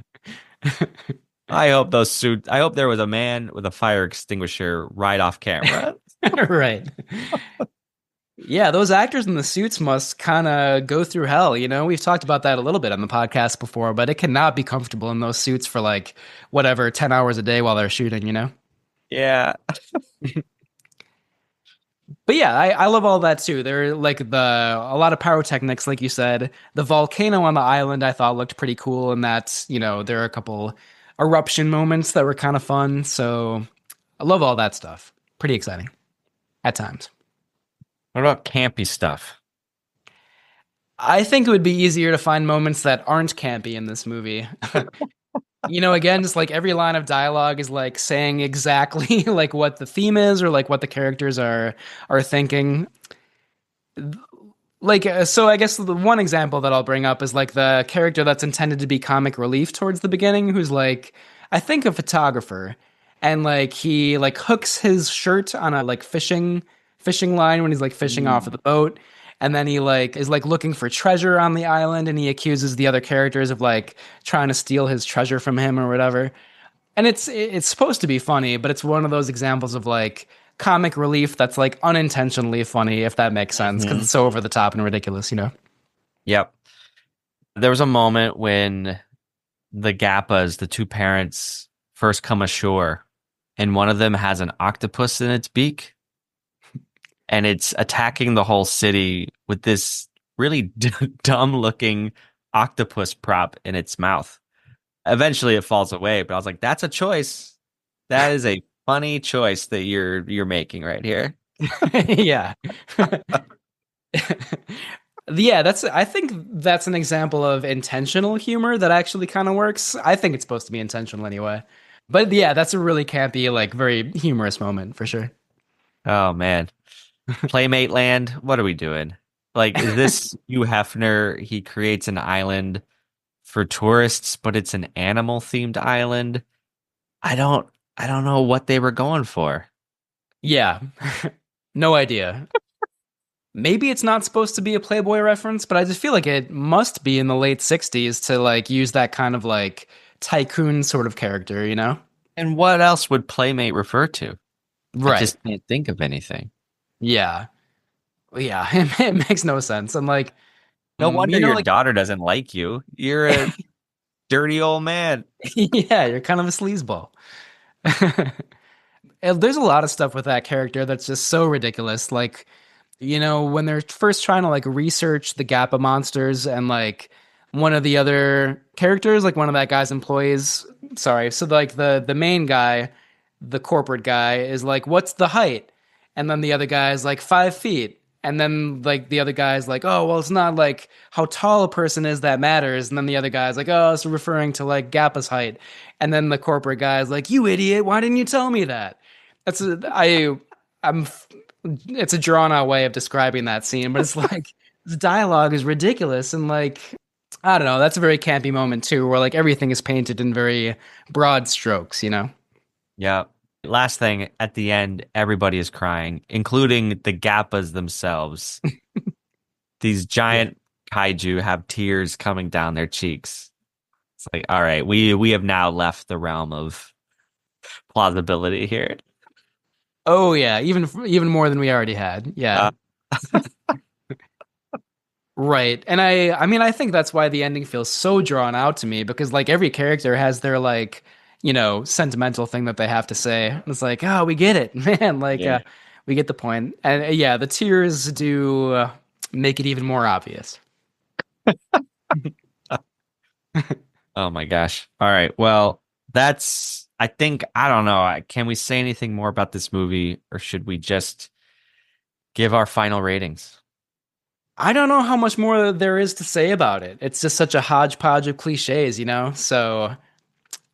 I hope there was a man with a fire extinguisher right off camera. Right. Yeah, those actors in the suits must kind of go through hell, We've talked about that a little bit on the podcast before, but it cannot be comfortable in those suits for 10 hours a day while they're shooting, Yeah. But yeah, I love all that too. There a lot of pyrotechnics, like you said. The volcano on the island I thought looked pretty cool, and that's, there are a couple eruption moments that were kind of fun. So I love all that stuff. Pretty exciting at times. What about campy stuff? I think it would be easier to find moments that aren't campy in this movie. Again, just like every line of dialogue is like saying exactly like what the theme is or like what the characters are thinking. So I guess the one example that I'll bring up is like the character that's intended to be comic relief towards the beginning, who's like, I think a photographer, and like he like hooks his shirt on a like fishing line when he's like fishing off of the boat, and then he like is like looking for treasure on the island, and he accuses the other characters of like trying to steal his treasure from him or whatever. And it's supposed to be funny, but it's one of those examples of like comic relief that's like unintentionally funny, if that makes sense, because it's so over the top and ridiculous, Yep. There was a moment when the Gappas, the two parents, first come ashore, and one of them has an octopus in its beak. And it's attacking the whole city with this really dumb-looking octopus prop in its mouth. Eventually, it falls away, but I was like, "That's a choice. That is a funny choice that you're making right here." Yeah, yeah. I think that's an example of intentional humor that actually kind of works. I think it's supposed to be intentional anyway. But yeah, that's a really campy, like very humorous moment for sure. Oh man. Playmate Land, what are we doing? Like, is this Hugh Hefner? He creates an island for tourists, but it's an animal themed island. I don't know what they were going for. Yeah. No idea. Maybe it's not supposed to be a Playboy reference, but I just feel like it must be in the late 60s to like use that kind of like tycoon sort of character, And what else would Playmate refer to? Right. I just can't think of anything. Yeah. It makes no sense. I'm like, no wonder your daughter doesn't like you. You're a dirty old man. Yeah, you're kind of a sleazeball. There's a lot of stuff with that character that's just so ridiculous. Like, when they're first trying to like research the Gappa monsters, and like one of the other characters, like one of that guy's employees, so like the main guy, the corporate guy, is like, "What's the height?" And then the other guy is like 5 feet. And then like the other guy is like, "Oh, well, it's not like how tall a person is that matters." And then the other guy is like, "Oh, it's referring to like Gappa's height." And then the corporate guy is like, "You idiot, why didn't you tell me that?" it's a drawn out way of describing that scene, but it's like the dialogue is ridiculous and like I don't know, that's a very campy moment too, where like everything is painted in very broad strokes, you know? Yeah. Last thing, at the end, everybody is crying, including the Gappas themselves. These giant kaiju have tears coming down their cheeks. It's like, all right, we have now left the realm of plausibility here. Oh yeah, even more than we already had. Yeah. Right. And I mean I think that's why the ending feels so drawn out to me because like every character has their like, you know, sentimental thing that they have to say. And it's like, "Oh, we get it, man." Like we get the point. And yeah, the tears do make it even more obvious. Oh my gosh. All right. Well, that's I think I don't know. Can we say anything more about this movie or should we just give our final ratings? I don't know how much more there is to say about it. It's just such a hodgepodge of cliches, you know? So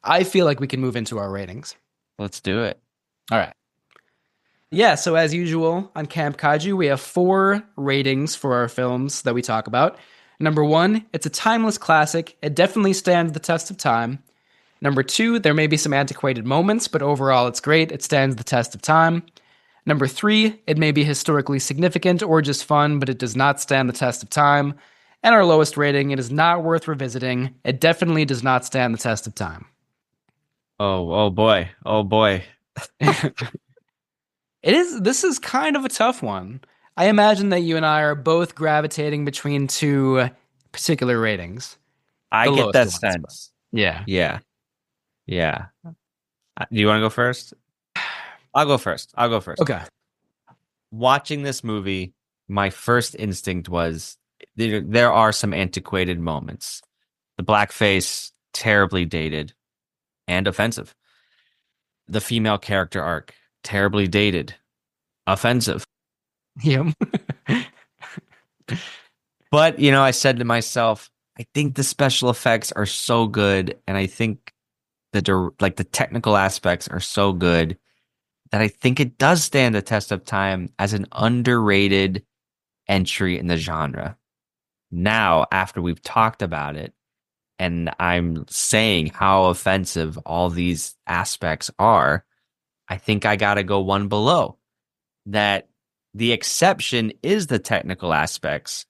I feel like we can move into our ratings. Let's do it. All right. Yeah, so as usual on Camp Kaiju, we have 4 ratings for our films that we talk about. Number 1, it's a timeless classic. It definitely stands the test of time. Number 2, there may be some antiquated moments, but overall it's great. It stands the test of time. Number 3, it may be historically significant or just fun, but it does not stand the test of time. And our lowest rating, it is not worth revisiting. It definitely does not stand the test of time. Oh boy. Oh boy. This is kind of a tough one. I imagine that you and I are both gravitating between 2 particular ratings. I get that sense. Yeah. Yeah. Yeah. Do you want to go first? I'll go first. Okay. Watching this movie, my first instinct was there are some antiquated moments. The blackface, terribly dated and offensive. The female character arc, terribly dated, offensive. Yep. But, you know, I said to myself, I think the special effects are so good, and I think the technical aspects are so good that I think it does stand the test of time as an underrated entry in the genre. Now, after we've talked about it, and I'm saying how offensive all these aspects are, I think I got to go one below. That the exception is the technical aspects,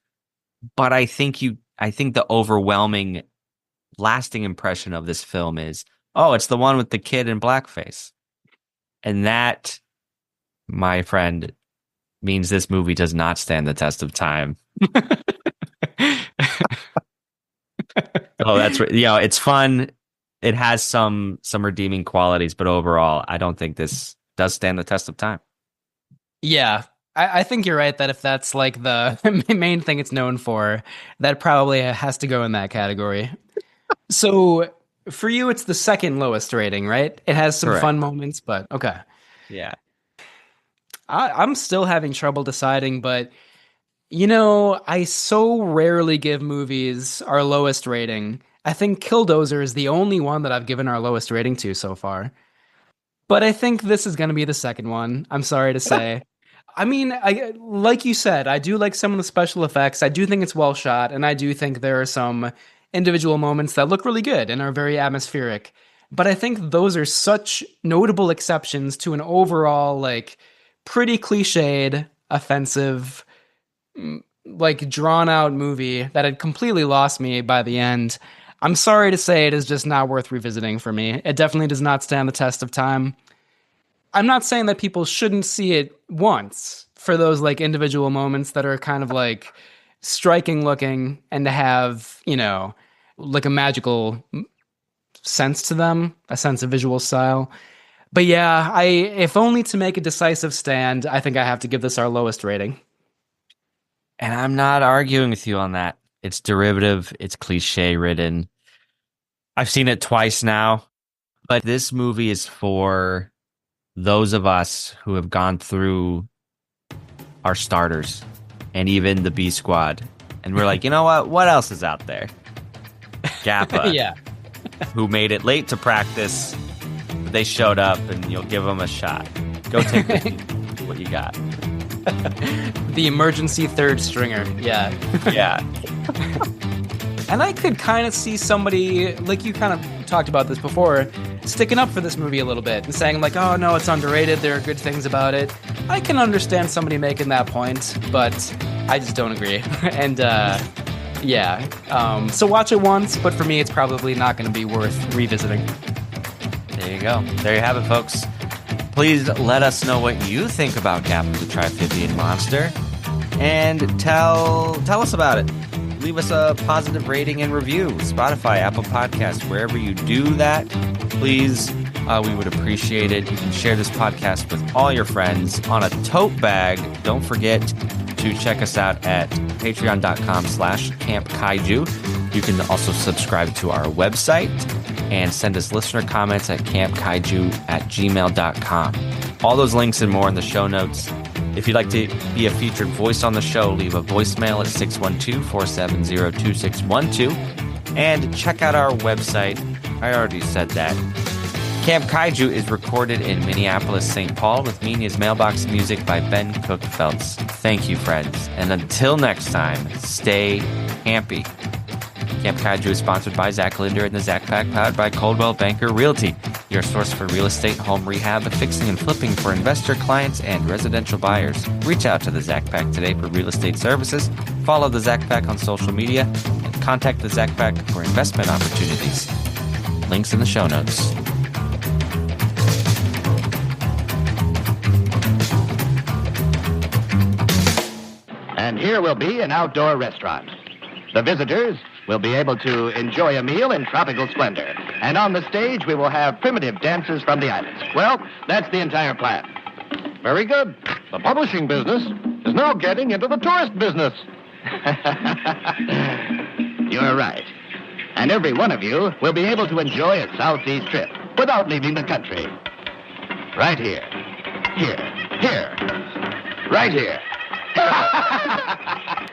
but I think the overwhelming lasting impression of this film is, oh, it's the one with the kid in blackface. And that, my friend, means this movie does not stand the test of time. Oh, that's it's fun. It has some redeeming qualities, but overall, I don't think this does stand the test of time. Yeah, I think you're right that if that's like the main thing it's known for, that probably has to go in that category. So for you, it's the second lowest rating, right? It has some fun moments, but okay. Yeah. I'm still having trouble deciding, but you know, I so rarely give movies our lowest rating. I think Killdozer is the only one that I've given our lowest rating to so far. But I think this is going to be the second one. I'm sorry to say. I mean, like you said, I do like some of the special effects. I do think it's well shot, and I do think there are some individual moments that look really good and are very atmospheric. But I think those are such notable exceptions to an overall, like, pretty cliched, offensive, like, drawn-out movie that had completely lost me by the end. I'm sorry to say it is just not worth revisiting for me. It definitely does not stand the test of time. I'm not saying that people shouldn't see it once for those, like, individual moments that are kind of, like, striking looking and to have, you know, like a magical sense to them, a sense of visual style. But yeah, if only to make a decisive stand, I think I have to give this our lowest rating. And I'm not arguing with you on that. It's derivative, it's cliche ridden. I've seen it twice now, but this movie is for those of us who have gone through our starters and even the B Squad. And we're like, you know what? What else is out there? Gappa. Yeah. Who made it late to practice, but they showed up and you'll give them a shot. Go take what you got. The emergency third stringer. Yeah. Yeah. And I could kind of see somebody, like you kind of talked about this before, sticking up for this movie a little bit and saying like, oh no, it's underrated, there are good things about it. I can understand somebody making that point, but I just don't agree. And so watch it once, but for me it's probably not going to be worth revisiting. There you go. There you have it, folks. Please let us know what you think about Gappa the Triphibian monster, and tell us about it. Leave us a positive rating and review. Spotify, Apple Podcasts, wherever you do that, please, we would appreciate it. You can share this podcast with all your friends on a tote bag. Don't forget to check us out at patreon.com/campkaiju. You can also subscribe to our website and send us listener comments at campkaiju@gmail.com. All those links and more in the show notes. If you'd like to be a featured voice on the show, leave a voicemail at 612-470-2612. And check out our website. I already said that. Camp Kaiju is recorded in Minneapolis, St. Paul, with Media's Mailbox music by Ben Cook Feltz. Thank you, friends. And until next time, stay campy. Camp Kaiju is sponsored by Zach Linder and the Zach Pack, powered by Coldwell Banker Realty, your source for real estate, home rehab, fixing and flipping for investor clients and residential buyers. Reach out to the Zach Pack today for real estate services. Follow the Zach Pack on social media and contact the Zach Pack for investment opportunities. Links in the show notes. And here will be an outdoor restaurant. The visitors will be able to enjoy a meal in tropical splendor. And on the stage, we will have primitive dances from the islands. Well, that's the entire plan. Very good. The publishing business is now getting into the tourist business. You're right. And every one of you will be able to enjoy a southeast trip without leaving the country. Right here. Here. Here. Right here.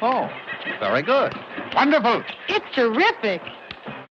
Oh, very good. Wonderful. It's terrific.